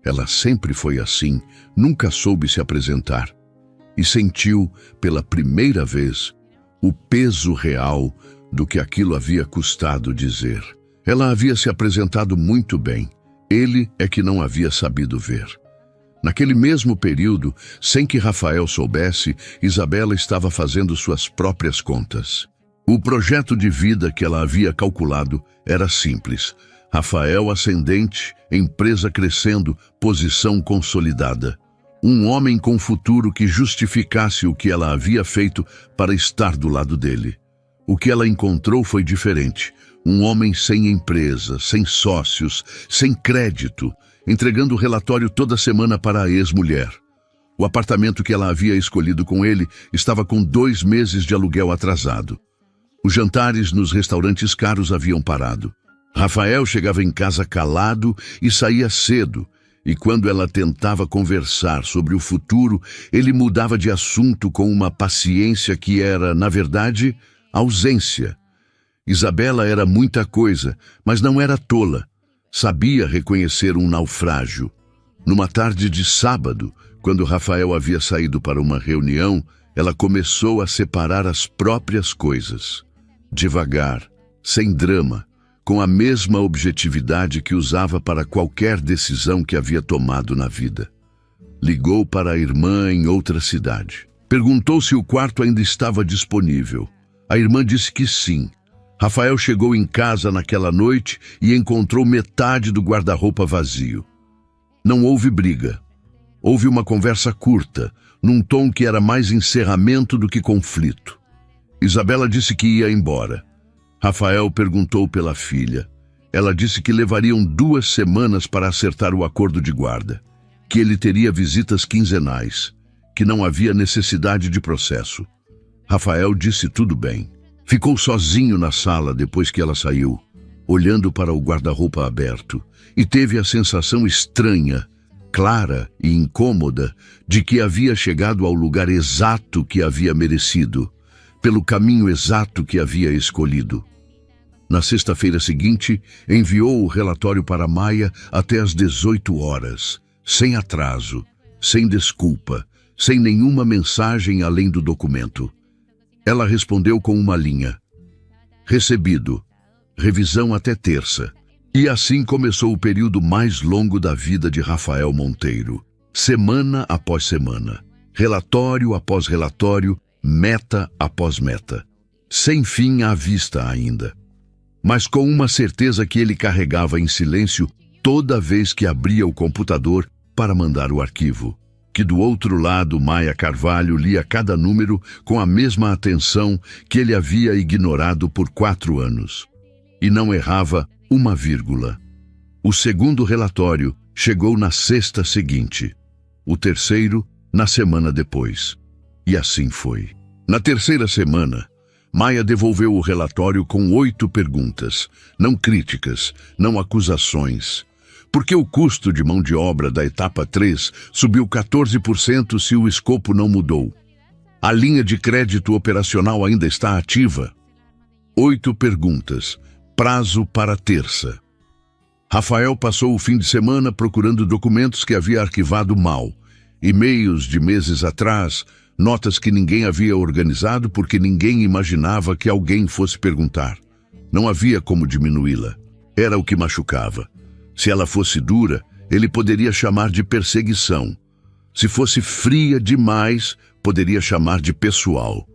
Ela sempre foi assim, nunca soube se apresentar. E sentiu, pela primeira vez, o peso real do que aquilo havia custado dizer. Ela havia se apresentado muito bem. Ele é que não havia sabido ver. Naquele mesmo período, sem que Rafael soubesse, Isabela estava fazendo suas próprias contas. O projeto de vida que ela havia calculado era simples. Rafael ascendente, empresa crescendo, posição consolidada. Um homem com futuro que justificasse o que ela havia feito para estar do lado dele. O que ela encontrou foi diferente. Um homem sem empresa, sem sócios, sem crédito, entregando o relatório toda semana para a ex-mulher. O apartamento que ela havia escolhido com ele estava com 2 meses de aluguel atrasado. Os jantares nos restaurantes caros haviam parado. Rafael chegava em casa calado e saía cedo. E quando ela tentava conversar sobre o futuro, ele mudava de assunto com uma paciência que era, na verdade, ausência. Isabela era muita coisa, mas não era tola. Sabia reconhecer um naufrágio. Numa tarde de sábado, quando Rafael havia saído para uma reunião, ela começou a separar as próprias coisas. Devagar, sem drama, com a mesma objetividade que usava para qualquer decisão que havia tomado na vida. Ligou para a irmã em outra cidade. Perguntou se o quarto ainda estava disponível. A irmã disse que sim. Rafael chegou em casa naquela noite e encontrou metade do guarda-roupa vazio. Não houve briga. Houve uma conversa curta, num tom que era mais encerramento do que conflito. Isabela disse que ia embora. Rafael perguntou pela filha. Ela disse que levariam 2 semanas para acertar o acordo de guarda, que ele teria visitas quinzenais, que não havia necessidade de processo. Rafael disse tudo bem. Ficou sozinho na sala depois que ela saiu, olhando para o guarda-roupa aberto, e teve a sensação estranha, clara e incômoda, de que havia chegado ao lugar exato que havia merecido, pelo caminho exato que havia escolhido. Na sexta-feira seguinte, enviou o relatório para Maia até às 18 horas, sem atraso, sem desculpa, sem nenhuma mensagem além do documento. Ela respondeu com uma linha. Recebido. Revisão até terça. E assim começou o período mais longo da vida de Rafael Monteiro. Semana após semana. Relatório após relatório, meta após meta. Sem fim à vista ainda. Mas com uma certeza que ele carregava em silêncio toda vez que abria o computador para mandar o arquivo. Que do outro lado Maia Carvalho lia cada número com a mesma atenção que ele havia ignorado por 4 anos. E não errava uma vírgula. O segundo relatório chegou na sexta seguinte. O terceiro, na semana depois. E assim foi. Na terceira semana, Maia devolveu o relatório com 8 perguntas, não críticas, não acusações. Por que o custo de mão de obra da etapa 3 subiu 14% se o escopo não mudou? A linha de crédito operacional ainda está ativa? 8 perguntas. Prazo para terça. Rafael passou o fim de semana procurando documentos que havia arquivado mal. E-mails de meses atrás, notas que ninguém havia organizado porque ninguém imaginava que alguém fosse perguntar. Não havia como diminuí-la. Era o que machucava. Se ela fosse dura, ele poderia chamar de perseguição. Se fosse fria demais, poderia chamar de pessoal.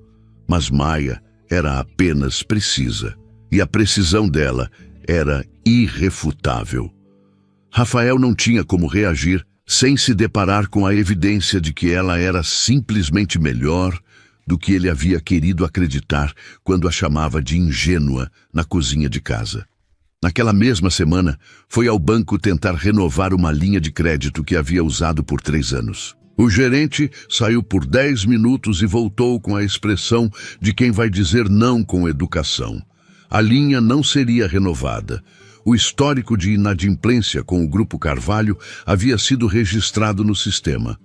Mas Maia era apenas precisa. E a precisão dela era irrefutável. Rafael não tinha como reagir sem se deparar com a evidência de que ela era simplesmente melhor do que ele havia querido acreditar quando a chamava de ingênua na cozinha de casa. Naquela mesma semana, foi ao banco tentar renovar uma linha de crédito que havia usado por 3 anos. O gerente saiu por 10 minutos e voltou com a expressão de quem vai dizer não com educação. A linha não seria renovada. O histórico de inadimplência com o Grupo Carvalho havia sido registrado no sistema.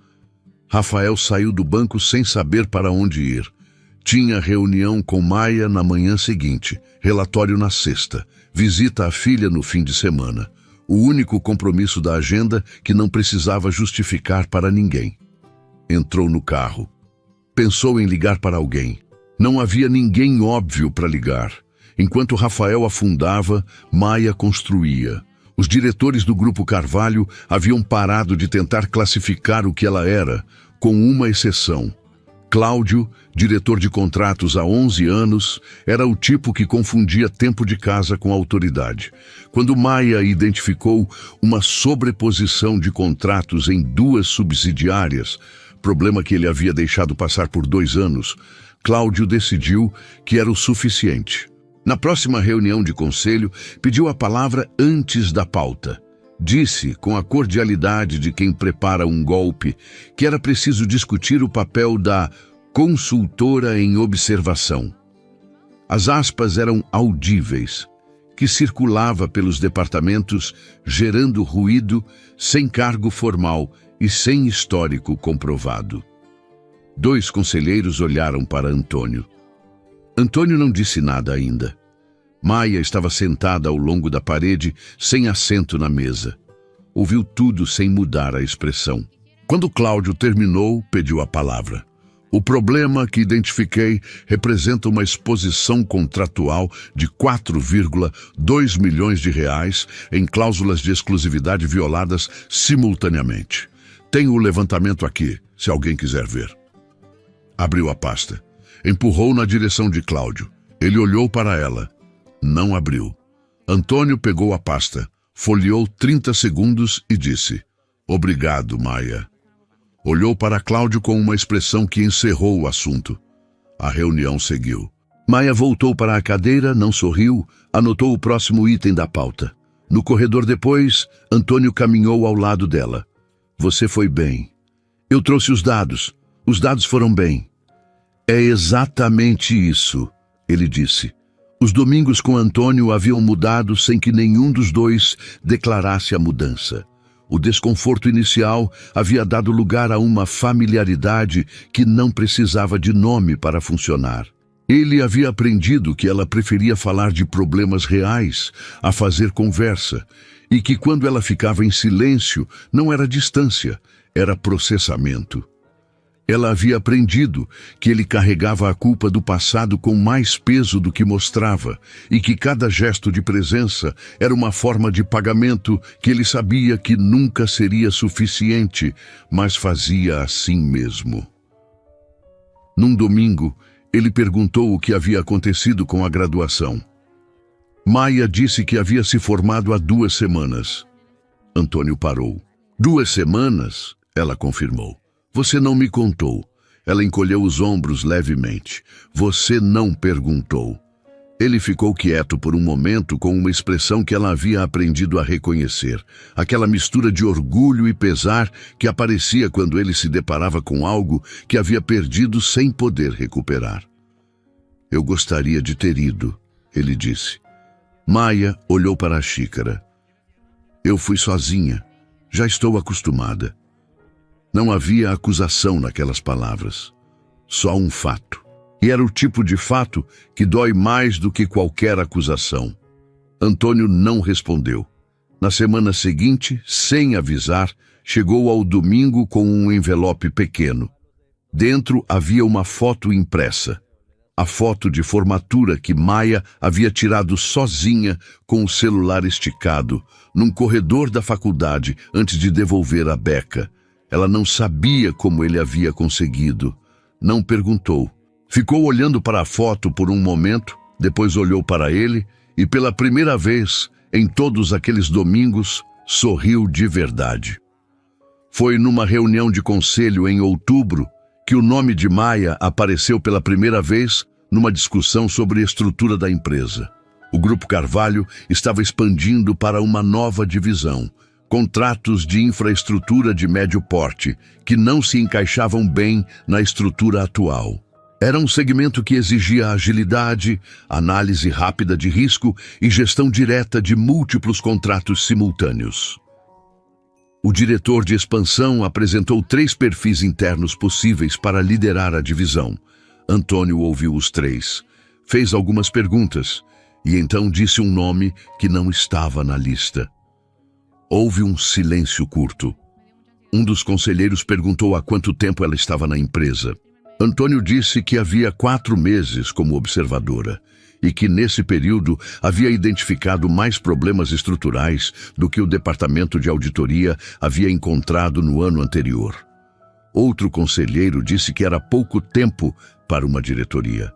Rafael saiu do banco sem saber para onde ir. Tinha reunião com Maia na manhã seguinte, relatório na sexta, visita à filha no fim de semana. O único compromisso da agenda que não precisava justificar para ninguém. Entrou no carro. Pensou em ligar para alguém. Não havia ninguém óbvio para ligar. Enquanto Rafael afundava, Maia construía. Os diretores do Grupo Carvalho haviam parado de tentar classificar o que ela era, com uma exceção. Cláudio, diretor de contratos há 11 anos, era o tipo que confundia tempo de casa com autoridade. Quando Maia identificou uma sobreposição de contratos em 2 subsidiárias, problema que ele havia deixado passar por 2 anos, Cláudio decidiu que era o suficiente. Na próxima reunião de conselho, pediu a palavra antes da pauta. Disse, com a cordialidade de quem prepara um golpe, que era preciso discutir o papel da consultora em observação. As aspas eram audíveis, que circulava pelos departamentos, gerando ruído, sem cargo formal e sem histórico comprovado. 2 conselheiros olharam para Antônio. Antônio não disse nada ainda. Maia estava sentada ao longo da parede, sem assento na mesa. Ouviu tudo sem mudar a expressão. Quando Cláudio terminou, pediu a palavra. O problema que identifiquei representa uma exposição contratual de 4,2 milhões de reais em cláusulas de exclusividade violadas simultaneamente. Tenho o levantamento aqui, se alguém quiser ver. Abriu a pasta. Empurrou na direção de Cláudio. Ele olhou para ela. Não abriu. Antônio pegou a pasta, folheou 30 segundos e disse: Obrigado, Maia. Olhou para Cláudio com uma expressão que encerrou o assunto. A reunião seguiu. Maia voltou para a cadeira, não sorriu, anotou o próximo item da pauta. No corredor depois, Antônio caminhou ao lado dela. Você foi bem. Eu trouxe os dados. Os dados foram bem. É exatamente isso, ele disse. Os domingos com Antônio haviam mudado sem que nenhum dos dois declarasse a mudança. O desconforto inicial havia dado lugar a uma familiaridade que não precisava de nome para funcionar. Ele havia aprendido que ela preferia falar de problemas reais a fazer conversa, e que quando ela ficava em silêncio não era distância, era processamento. Ela havia aprendido que ele carregava a culpa do passado com mais peso do que mostrava e que cada gesto de presença era uma forma de pagamento que ele sabia que nunca seria suficiente, mas fazia assim mesmo. Num domingo, ele perguntou o que havia acontecido com a graduação. Maia disse que havia se formado há 2 semanas. Antônio parou. 2 semanas? Ela confirmou. Você não me contou. Ela encolheu os ombros levemente. Você não perguntou. Ele ficou quieto por um momento com uma expressão que ela havia aprendido a reconhecer. Aquela mistura de orgulho e pesar que aparecia quando ele se deparava com algo que havia perdido sem poder recuperar. Eu gostaria de ter ido, ele disse. Maia olhou para a xícara. Eu fui sozinha. Já estou acostumada. Não havia acusação naquelas palavras, só um fato. E era o tipo de fato que dói mais do que qualquer acusação. Antônio não respondeu. Na semana seguinte, sem avisar, chegou ao domingo com um envelope pequeno. Dentro havia uma foto impressa. A foto de formatura que Maia havia tirado sozinha com o celular esticado, num corredor da faculdade antes de devolver a beca. Ela não sabia como ele havia conseguido. Não perguntou. Ficou olhando para a foto por um momento, depois olhou para ele e, pela primeira vez, em todos aqueles domingos, sorriu de verdade. Foi numa reunião de conselho em outubro que o nome de Maia apareceu pela primeira vez numa discussão sobre a estrutura da empresa. O Grupo Carvalho estava expandindo para uma nova divisão. Contratos de infraestrutura de médio porte, que não se encaixavam bem na estrutura atual. Era um segmento que exigia agilidade, análise rápida de risco e gestão direta de múltiplos contratos simultâneos. O diretor de expansão apresentou 3 perfis internos possíveis para liderar a divisão. Antônio ouviu os 3, fez algumas perguntas e então disse um nome que não estava na lista. Houve um silêncio curto. Um dos conselheiros perguntou há quanto tempo ela estava na empresa. Antônio disse que havia 4 meses como observadora e que nesse período havia identificado mais problemas estruturais do que o departamento de auditoria havia encontrado no ano anterior. Outro conselheiro disse que era pouco tempo para uma diretoria.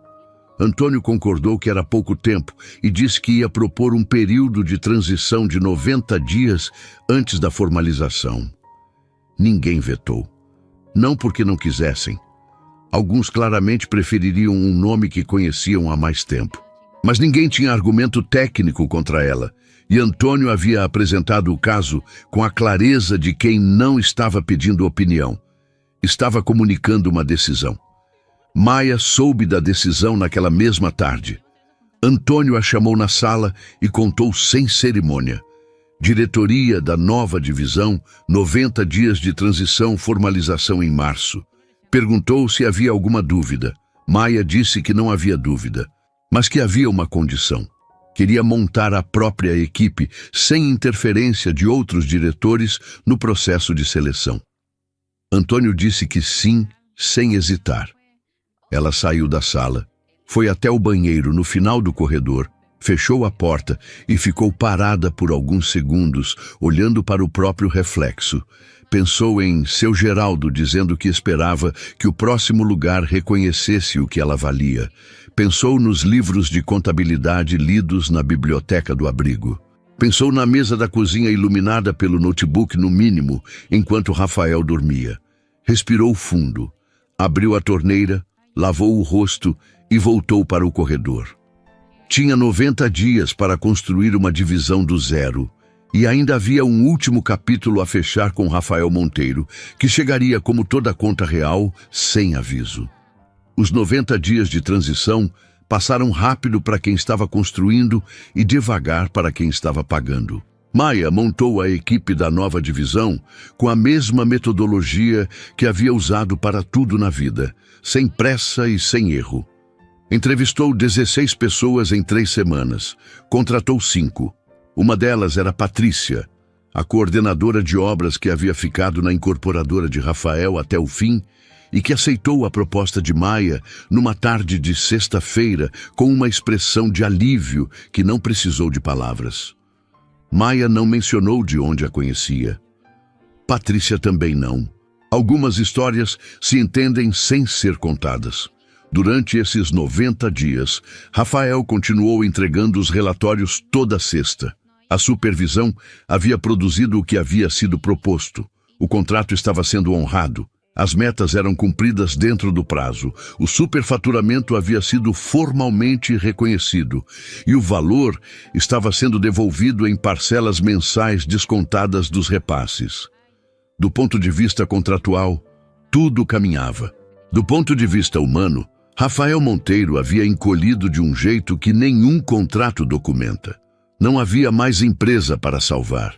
Antônio concordou que era pouco tempo e disse que ia propor um período de transição de 90 dias antes da formalização. Ninguém vetou. Não porque não quisessem. Alguns claramente prefeririam um nome que conheciam há mais tempo. Mas ninguém tinha argumento técnico contra ela, e Antônio havia apresentado o caso com a clareza de quem não estava pedindo opinião. Estava comunicando uma decisão. Maia soube da decisão naquela mesma tarde. Antônio a chamou na sala e contou sem cerimônia. Diretoria da nova divisão, 90 dias de transição, formalização em março. Perguntou se havia alguma dúvida. Maia disse que não havia dúvida, mas que havia uma condição: Queria montar a própria equipe sem interferência de outros diretores no processo de seleção. Antônio disse que sim, sem hesitar. Ela saiu da sala, foi até o banheiro no final do corredor, fechou a porta e ficou parada por alguns segundos, olhando para o próprio reflexo. Pensou em seu Geraldo dizendo que esperava que o próximo lugar reconhecesse o que ela valia. Pensou nos livros de contabilidade lidos na biblioteca do abrigo. Pensou na mesa da cozinha iluminada pelo notebook no mínimo, enquanto Rafael dormia. Respirou fundo, abriu a torneira, lavou o rosto e voltou para o corredor. Tinha 90 dias para construir uma divisão do zero. E ainda havia um último capítulo a fechar com Rafael Monteiro, que chegaria como toda conta real, sem aviso. Os 90 dias de transição passaram rápido para quem estava construindo e devagar para quem estava pagando. Maia montou a equipe da nova divisão com a mesma metodologia que havia usado para tudo na vida, sem pressa e sem erro. Entrevistou 16 pessoas em 3 semanas, contratou 5. Uma delas era Patrícia, a coordenadora de obras que havia ficado na incorporadora de Rafael até o fim e que aceitou a proposta de Maia numa tarde de sexta-feira com uma expressão de alívio que não precisou de palavras. Maia não mencionou de onde a conhecia. Patrícia também não. Algumas histórias se entendem sem ser contadas. Durante esses 90 dias, Rafael continuou entregando os relatórios toda sexta. A supervisão havia produzido o que havia sido proposto. O contrato estava sendo honrado. As metas eram cumpridas dentro do prazo. O superfaturamento havia sido formalmente reconhecido. E o valor estava sendo devolvido em parcelas mensais descontadas dos repasses. Do ponto de vista contratual, tudo caminhava. Do ponto de vista humano, Rafael Monteiro havia encolhido de um jeito que nenhum contrato documenta. Não havia mais empresa para salvar.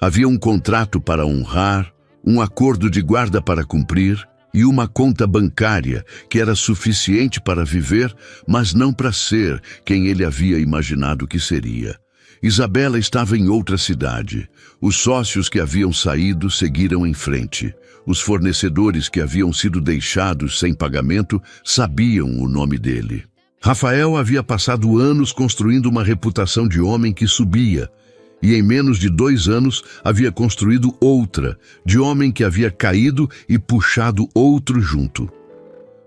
Havia um contrato para honrar, um acordo de guarda para cumprir e uma conta bancária que era suficiente para viver, mas não para ser quem ele havia imaginado que seria. Isabela estava em outra cidade. Os sócios que haviam saído seguiram em frente. Os fornecedores que haviam sido deixados sem pagamento sabiam o nome dele. Rafael havia passado anos construindo uma reputação de homem que subia, e em menos de 2 anos havia construído outra, de homem que havia caído e puxado outro junto.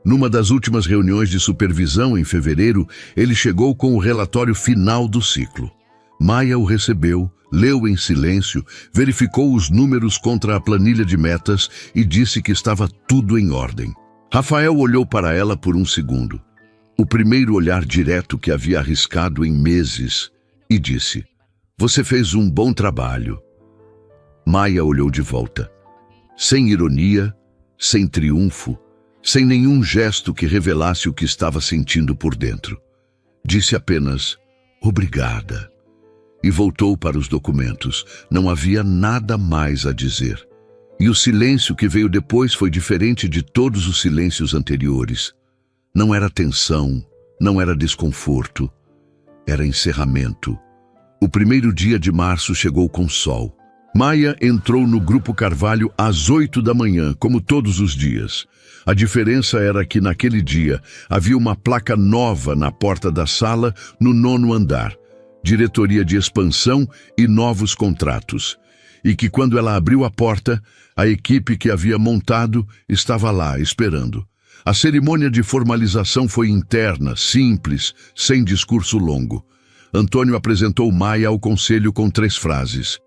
Numa das últimas reuniões de supervisão em fevereiro, ele chegou com o relatório final do ciclo. Maia o recebeu, leu em silêncio, verificou os números contra a planilha de metas e disse que estava tudo em ordem. Rafael olhou para ela por um segundo. O primeiro olhar direto que havia arriscado em meses, e disse: "Você fez um bom trabalho." Maia olhou de volta. Sem ironia, sem triunfo, sem nenhum gesto que revelasse o que estava sentindo por dentro. Disse apenas: "Obrigada." E voltou para os documentos. Não havia nada mais a dizer. E o silêncio que veio depois foi diferente de todos os silêncios anteriores. Não era tensão, não era desconforto, era encerramento. O primeiro dia de março chegou com sol. Maia entrou no Grupo Carvalho às 8 da manhã, como todos os dias. A diferença era que naquele dia havia uma placa nova na porta da sala no 9º andar, diretoria de expansão e novos contratos. E que quando ela abriu a porta, a equipe que havia montado estava lá, esperando. A cerimônia de formalização foi interna, simples, sem discurso longo. Antônio apresentou Maia ao conselho com 3 frases.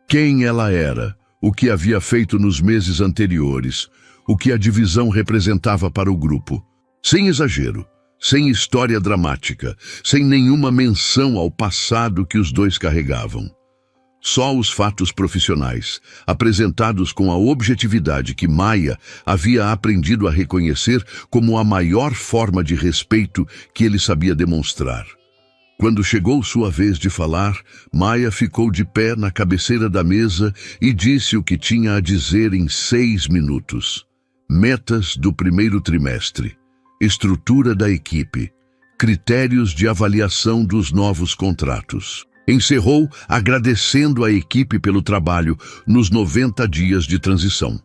Quem ela era, o que havia feito nos meses anteriores, o que a divisão representava para o grupo. Sem exagero, sem história dramática, sem nenhuma menção ao passado que os dois carregavam. Só os fatos profissionais, apresentados com a objetividade que Maia havia aprendido a reconhecer como a maior forma de respeito que ele sabia demonstrar. Quando chegou sua vez de falar, Maia ficou de pé na cabeceira da mesa e disse o que tinha a dizer em 6 minutos. Metas do primeiro trimestre, estrutura da equipe, Critérios de avaliação dos novos contratos. Encerrou agradecendo a equipe pelo trabalho nos 90 dias de transição.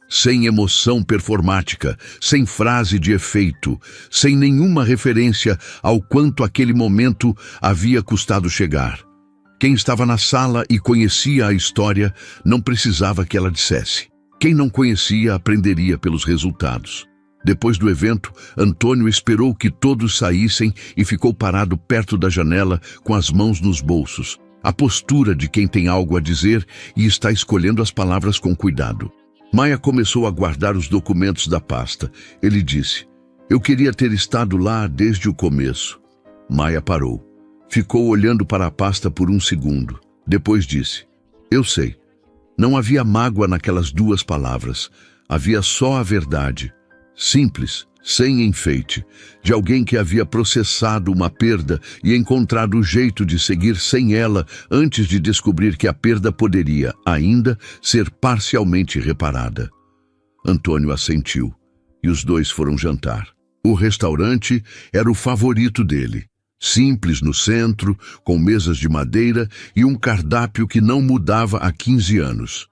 Sem emoção performática, sem frase de efeito, sem nenhuma referência ao quanto aquele momento havia custado chegar. Quem estava na sala e conhecia a história não precisava que ela dissesse. Quem não conhecia aprenderia pelos resultados. Depois do evento, Antônio esperou que todos saíssem e ficou parado perto da janela com as mãos nos bolsos, a postura de quem tem algo a dizer e está escolhendo as palavras com cuidado. Maia começou a guardar os documentos da pasta. Ele disse: "Eu queria ter estado lá desde o começo." Maia parou. Ficou olhando para a pasta por um segundo. Depois disse: "Eu sei." Não havia mágoa naquelas duas palavras. Havia só a verdade. Simples, sem enfeite, de alguém que havia processado uma perda e encontrado o jeito de seguir sem ela antes de descobrir que a perda poderia, ainda, ser parcialmente reparada. Antônio assentiu, e os dois foram jantar. O restaurante era o favorito dele. Simples no centro, com mesas de madeira e um cardápio que não mudava há 15 anos.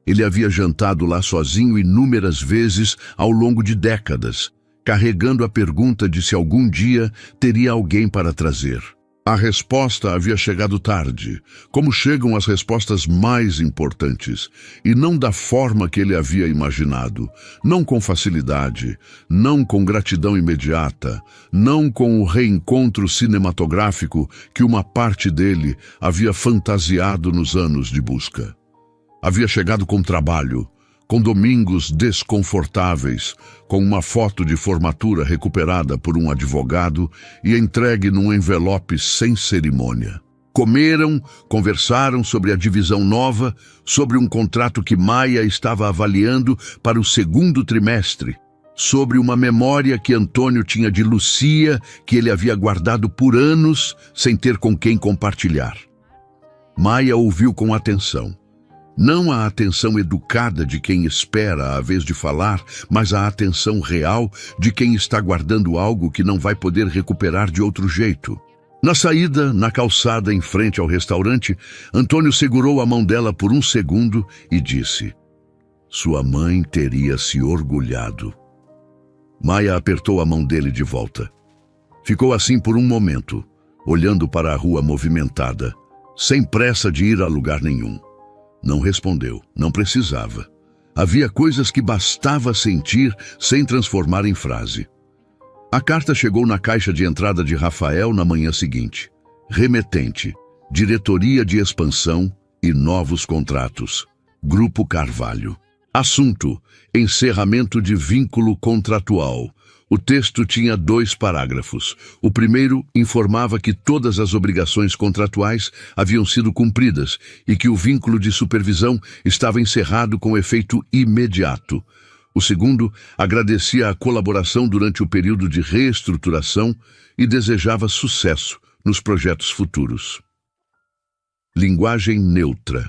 Ele havia jantado lá sozinho inúmeras vezes ao longo de décadas, carregando a pergunta de se algum dia teria alguém para trazer. A resposta havia chegado tarde, como chegam as respostas mais importantes, e não da forma que ele havia imaginado, não com facilidade, não com gratidão imediata, não com o reencontro cinematográfico que uma parte dele havia fantasiado nos anos de busca. Havia chegado com trabalho, com domingos desconfortáveis, com uma foto de formatura recuperada por um advogado e entregue num envelope sem cerimônia. Comeram, conversaram sobre a divisão nova, sobre um contrato que Maia estava avaliando para o segundo trimestre, sobre uma memória que Antônio tinha de Lucia, que ele havia guardado por anos sem ter com quem compartilhar. Maia ouviu com atenção. Não a atenção educada de quem espera a vez de falar, mas a atenção real de quem está guardando algo que não vai poder recuperar de outro jeito. Na saída, na calçada em frente ao restaurante, Antônio segurou a mão dela por um segundo e disse: "Sua mãe teria se orgulhado." Maia apertou a mão dele de volta. Ficou assim por um momento, olhando para a rua movimentada, sem pressa de ir a lugar nenhum. Não respondeu, não precisava. Havia coisas que bastava sentir sem transformar em frase. A carta chegou na caixa de entrada de Rafael na manhã seguinte. Remetente, Diretoria de Expansão e Novos Contratos. Grupo Carvalho. Assunto: encerramento de vínculo contratual. O texto tinha 2 parágrafos. O primeiro informava que todas as obrigações contratuais haviam sido cumpridas e que o vínculo de supervisão estava encerrado com efeito imediato. O segundo agradecia a colaboração durante o período de reestruturação e desejava sucesso nos projetos futuros. Linguagem neutra.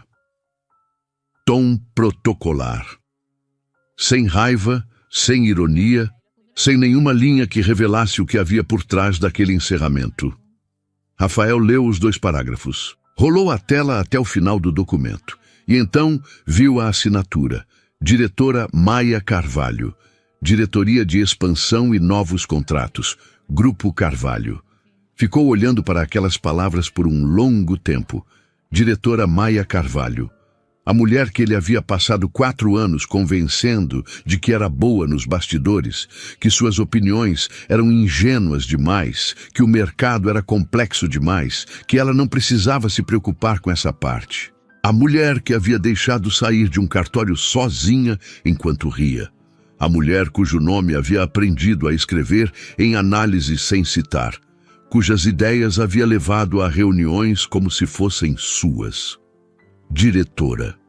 Tom protocolar. Sem raiva, sem ironia, sem nenhuma linha que revelasse o que havia por trás daquele encerramento. Rafael leu os 2 parágrafos. Rolou a tela até o final do documento. E então viu a assinatura. Diretora Maia Carvalho. Diretoria de Expansão e Novos Contratos. Grupo Carvalho. Ficou olhando para aquelas palavras por um longo tempo. Diretora Maia Carvalho. A mulher que ele havia passado 4 anos convencendo de que era boa nos bastidores, que suas opiniões eram ingênuas demais, que o mercado era complexo demais, que ela não precisava se preocupar com essa parte. A mulher que havia deixado sair de um cartório sozinha enquanto ria. A mulher cujo nome havia aprendido a escrever em análise sem citar, cujas ideias havia levado a reuniões como se fossem suas. Diretora.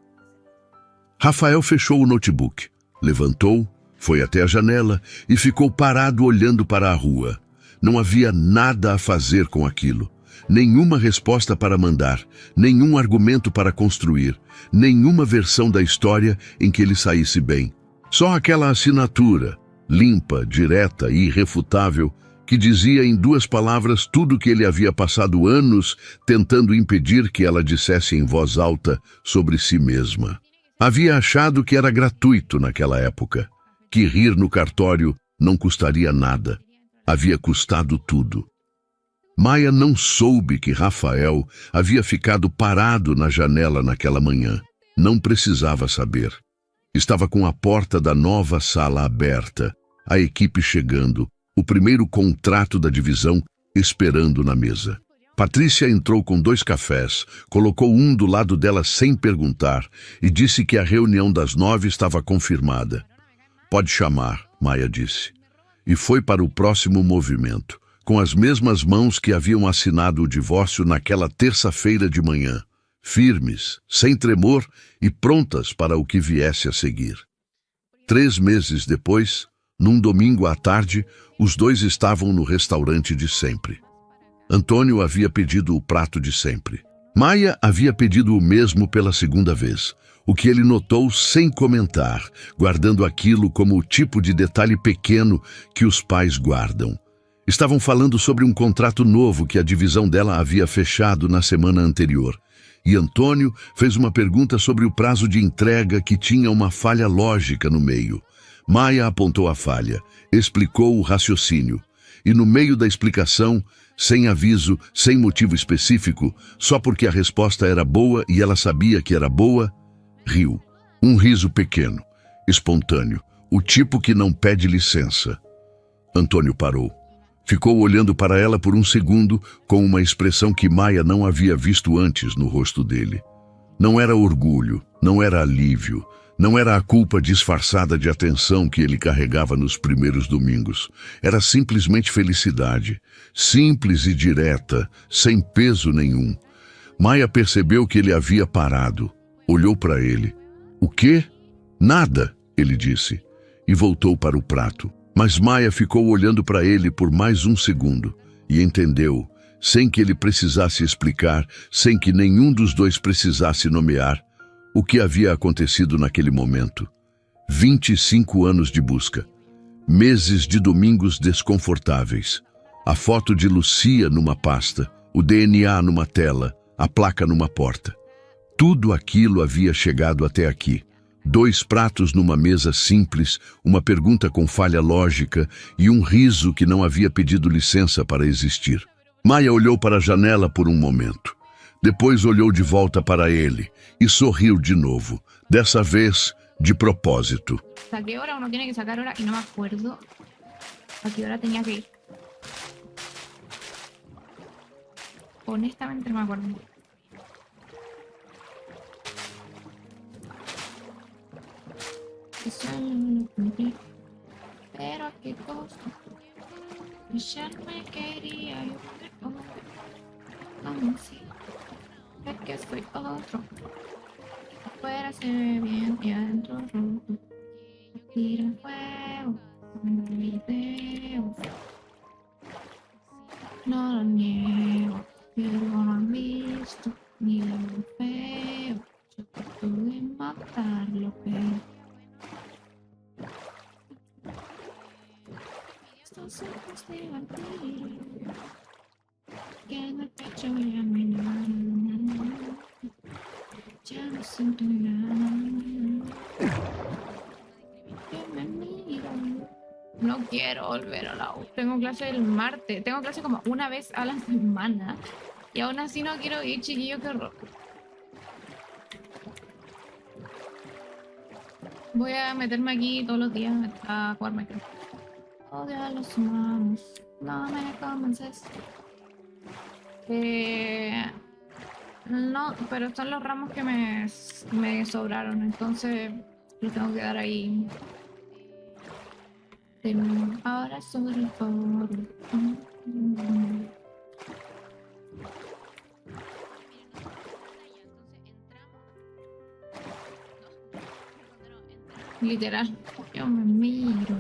Rafael fechou o notebook, levantou, foi até a janela e ficou parado olhando para a rua. Não havia nada a fazer com aquilo. Nenhuma resposta para mandar, nenhum argumento para construir, nenhuma versão da história em que ele saísse bem. Só aquela assinatura, limpa, direta e irrefutável, que dizia em 2 palavras tudo que ele havia passado anos tentando impedir que ela dissesse em voz alta sobre si mesma. Havia achado que era gratuito naquela época, que rir no cartório não custaria nada. Havia custado tudo. Maia não soube que Rafael havia ficado parado na janela naquela manhã. Não precisava saber. Estava com a porta da nova sala aberta, a equipe chegando, o primeiro contrato da divisão esperando na mesa. Patrícia entrou com 2 cafés, colocou um do lado dela sem perguntar e disse que a reunião das 9 estava confirmada. Pode chamar, Maia disse. E foi para o próximo movimento, com as mesmas mãos que haviam assinado o divórcio naquela terça-feira de manhã, firmes, sem tremor e prontas para o que viesse a seguir. 3 meses depois, num domingo à tarde, os 2 estavam no restaurante de sempre. Antônio havia pedido o prato de sempre. Maia havia pedido o mesmo pela 2ª vez, o que ele notou sem comentar, guardando aquilo como o tipo de detalhe pequeno que os pais guardam. Estavam falando sobre um contrato novo que a divisão dela havia fechado na semana anterior. E Antônio fez uma pergunta sobre o prazo de entrega que tinha uma falha lógica no meio. Maia apontou a falha, explicou o raciocínio. E no meio da explicação, sem aviso, sem motivo específico, só porque a resposta era boa e ela sabia que era boa, riu. Um riso pequeno, espontâneo, o tipo que não pede licença. Antônio parou. Ficou olhando para ela por um segundo com uma expressão que Maia não havia visto antes no rosto dele. Não era orgulho, não era alívio, não era a culpa disfarçada de atenção que ele carregava nos primeiros domingos. Era simplesmente felicidade, simples e direta, sem peso nenhum. Maia percebeu que ele havia parado. Olhou para ele. O quê? Nada, ele disse, e voltou para o prato. Mas Maia ficou olhando para ele por mais um segundo e entendeu, sem que ele precisasse explicar, sem que nenhum dos 2 precisasse nomear, o que havia acontecido naquele momento. 25 anos de busca, meses de domingos desconfortáveis, a foto de Lucia numa pasta, o DNA numa tela, a placa numa porta. Tudo aquilo havia chegado até aqui. 2 pratos numa mesa simples, uma pergunta com falha lógica e um riso que não havia pedido licença para existir. Maia olhou para a janela por um momento. Depois olhou de volta para ele e sorriu de novo, dessa vez de propósito. ¿A qué hora uno tiene que sacar hora? Y no me acuerdo a qué hora tenía que ir. Honestamente no me acuerdo. Eso lo cumplí, pero a qué costo. Ya no me quería yo como si es que soy otro. Afuera se ve bien y adentro roto. Tira el fuego, un video. No lo niego, pero no han visto ni lo feo. Yo trato de matarlo, pero estos ojos de vampiro que en el pecho ya no hay nada. Ya no siento nada. Que me miran. No quiero volver a la U. Tengo clase el martes. Tengo clase como una vez a la semana. Y aún así no quiero ir, chiquillo, qué horror. Voy a meterme aquí todos los días a jugar Minecraft. Odio a los humanos. No me convences. No, pero son los ramos que me sobraron. Entonces los tengo que dar ahí. Ahora sobre el foro. Literal, yo me miro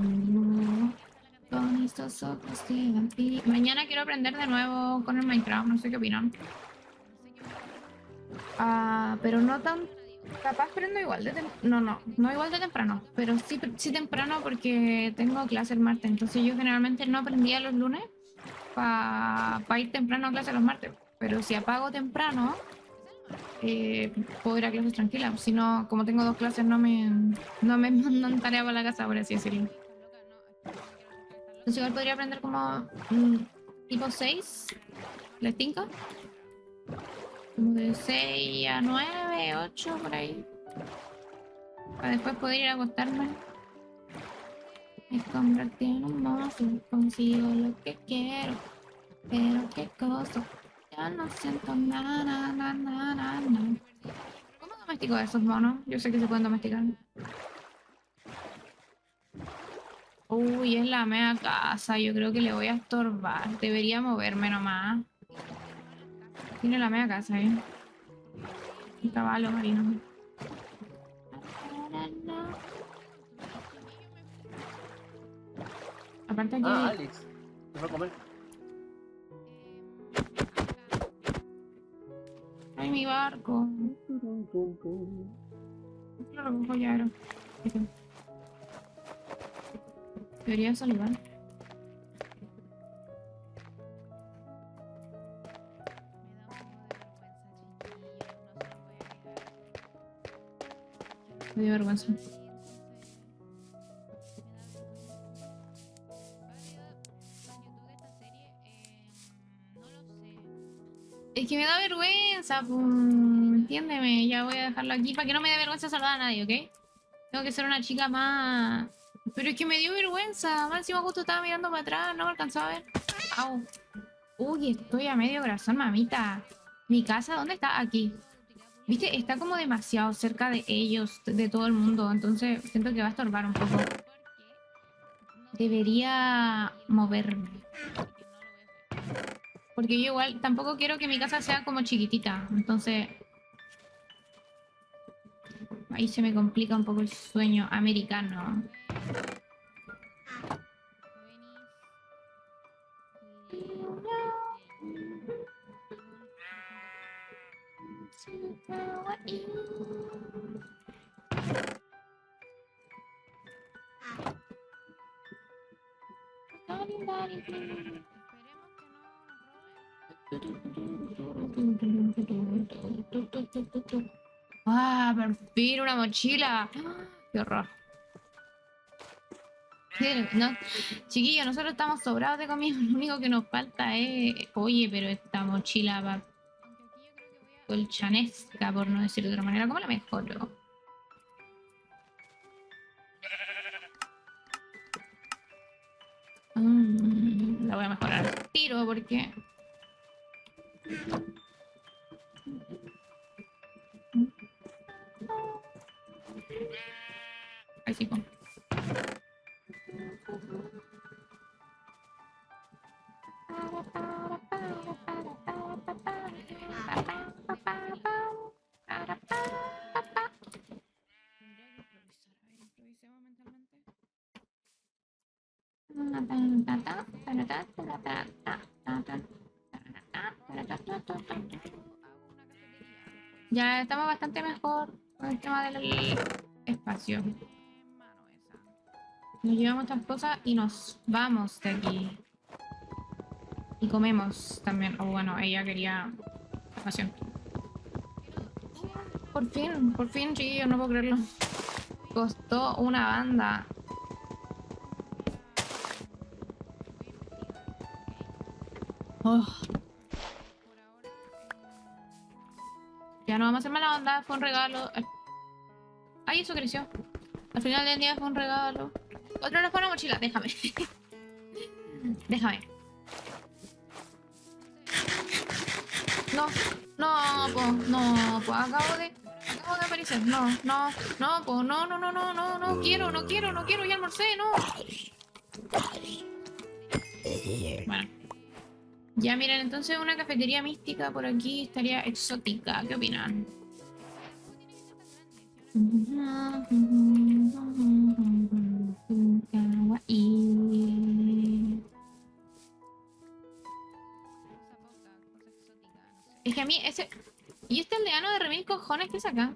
con estos ojos de vampiro. Mañana quiero aprender de nuevo con el Minecraft, no sé qué opinan. Pero no tan... Capaz prendo igual de no igual de temprano, pero sí temprano porque tengo clase el martes. Entonces yo generalmente no aprendía los lunes para ir temprano a clase los martes. Pero si apago temprano, puedo ir a clases tranquila. Si no, como tengo 2 clases, no me mandan tarea para la casa, por así decirlo. Entonces igual podría aprender como tipo 6, las 5. Como de 6 a 9, 8, por ahí. Para después poder ir a acostarme. Es convertir en un monstruo, consigo lo que quiero. Pero qué cosa, ya no siento nada, nada, nada, nada. ¿Cómo domestico a esos monos? Yo sé que se pueden domesticar. Uy, es la mea casa. Yo creo que le voy a estorbar. Debería moverme nomás. Tiene la mea casa ahí. Un caballo marino. Aparte aquí Ah, hay... Alex. ¿Qué va a comer? Ay, mi barco. Lo recojo ya, era. Debería saludar. Me dio vergüenza. Es que me da vergüenza, pues. Entiéndeme, ya voy a dejarlo aquí para que no me dé vergüenza saludar a nadie, ¿ok? Tengo que ser una chica más... Pero es que me dio vergüenza. Más encima justo estaba mirando para atrás, no me alcanzaba a ver. Au. Uy, estoy a medio corazón, mamita. ¿Mi casa dónde está? Aquí. Viste, está como demasiado cerca de ellos, de todo el mundo. Entonces siento que va a estorbar un poco. Debería moverme. Porque yo igual tampoco quiero que mi casa sea como chiquitita. Entonces ahí se me complica un poco el sueño americano. Ah, por fin una mochila. Qué horror. No, chiquillos, nosotros estamos sobrados de comida. Lo único que nos falta es... Oye, pero esta mochila va colchanesca, por no decir de otra manera. ¿Cómo la mejoro? La voy a mejorar al tiro porque... Ahí sí, pon. Ya estamos bastante mejor con el tema del espacio. Nos llevamos estas cosas y nos vamos de aquí. Y comemos también. O bueno, ella quería pasión. Por fin, chiquillos, no puedo creerlo. Costó una banda. Oh. Ya no vamos a hacer mala onda, fue un regalo. Ay, eso creció. Al final del día fue un regalo. Otro nos pone mochila, déjame. Déjame. No, no, po, acabo de aparecer. No, po, no quiero, ya almorcé, no. Bueno. Ya miren, entonces una cafetería mística por aquí estaría exótica. ¿Qué opinan? Es que a mí ese... ¿Y este aldeano de remil cojones que es acá?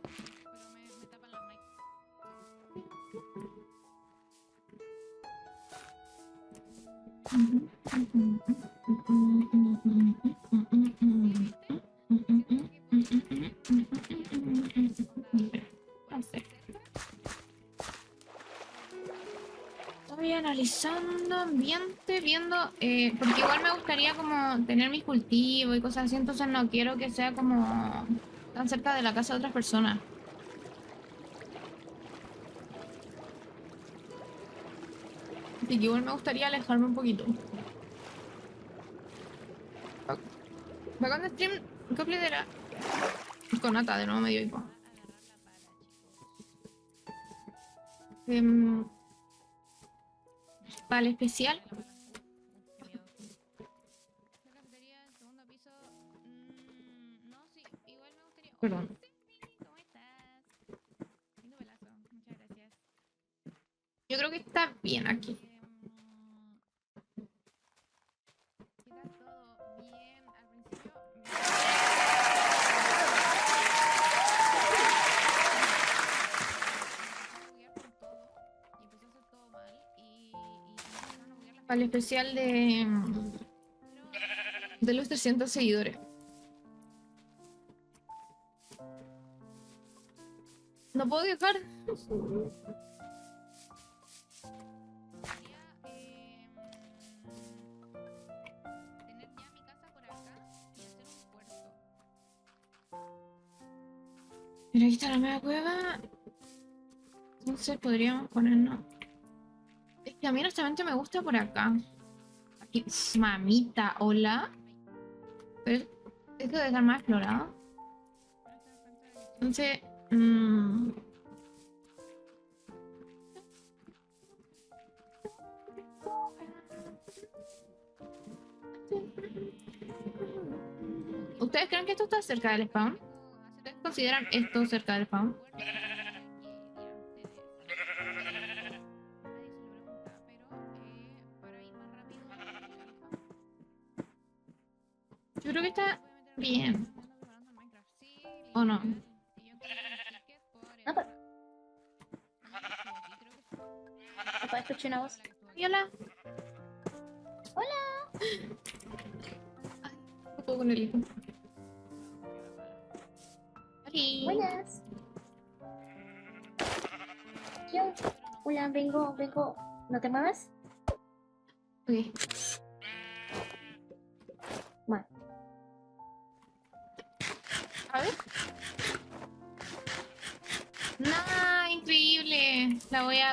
Estoy analizando ambiente, viendo, porque igual me gustaría como tener mis cultivos y cosas así, entonces no quiero que sea como tan cerca de la casa de otras personas. Así que igual me gustaría alejarme un poquito. Bacán stream, copia de la... Con Ata, de nuevo medio hipo. Vale, especial. Perdón. Yo creo que está bien aquí. Vale, especial de los 300 seguidores. No puedo dejar. Mira, aquí está la media cueva. Entonces podríamos ponernos... Es que a mí honestamente me gusta por acá. Aquí, mamita, hola. Pero esto debe estar más explorado. Entonces... ¿Ustedes creen que esto está cerca del spawn? ¿Ustedes consideran esto cerca del spawn? Yo creo que está bien. ¿O no? No, pero... Papá, escuché una voz. ¿Y hola? Hola. Ay, no puedo con el hijo. Oli. Buenas. Yo. Hola, vengo. ¿No te muevas? Ok. Bueno. A ver. ¡Nah! Increíble. La voy a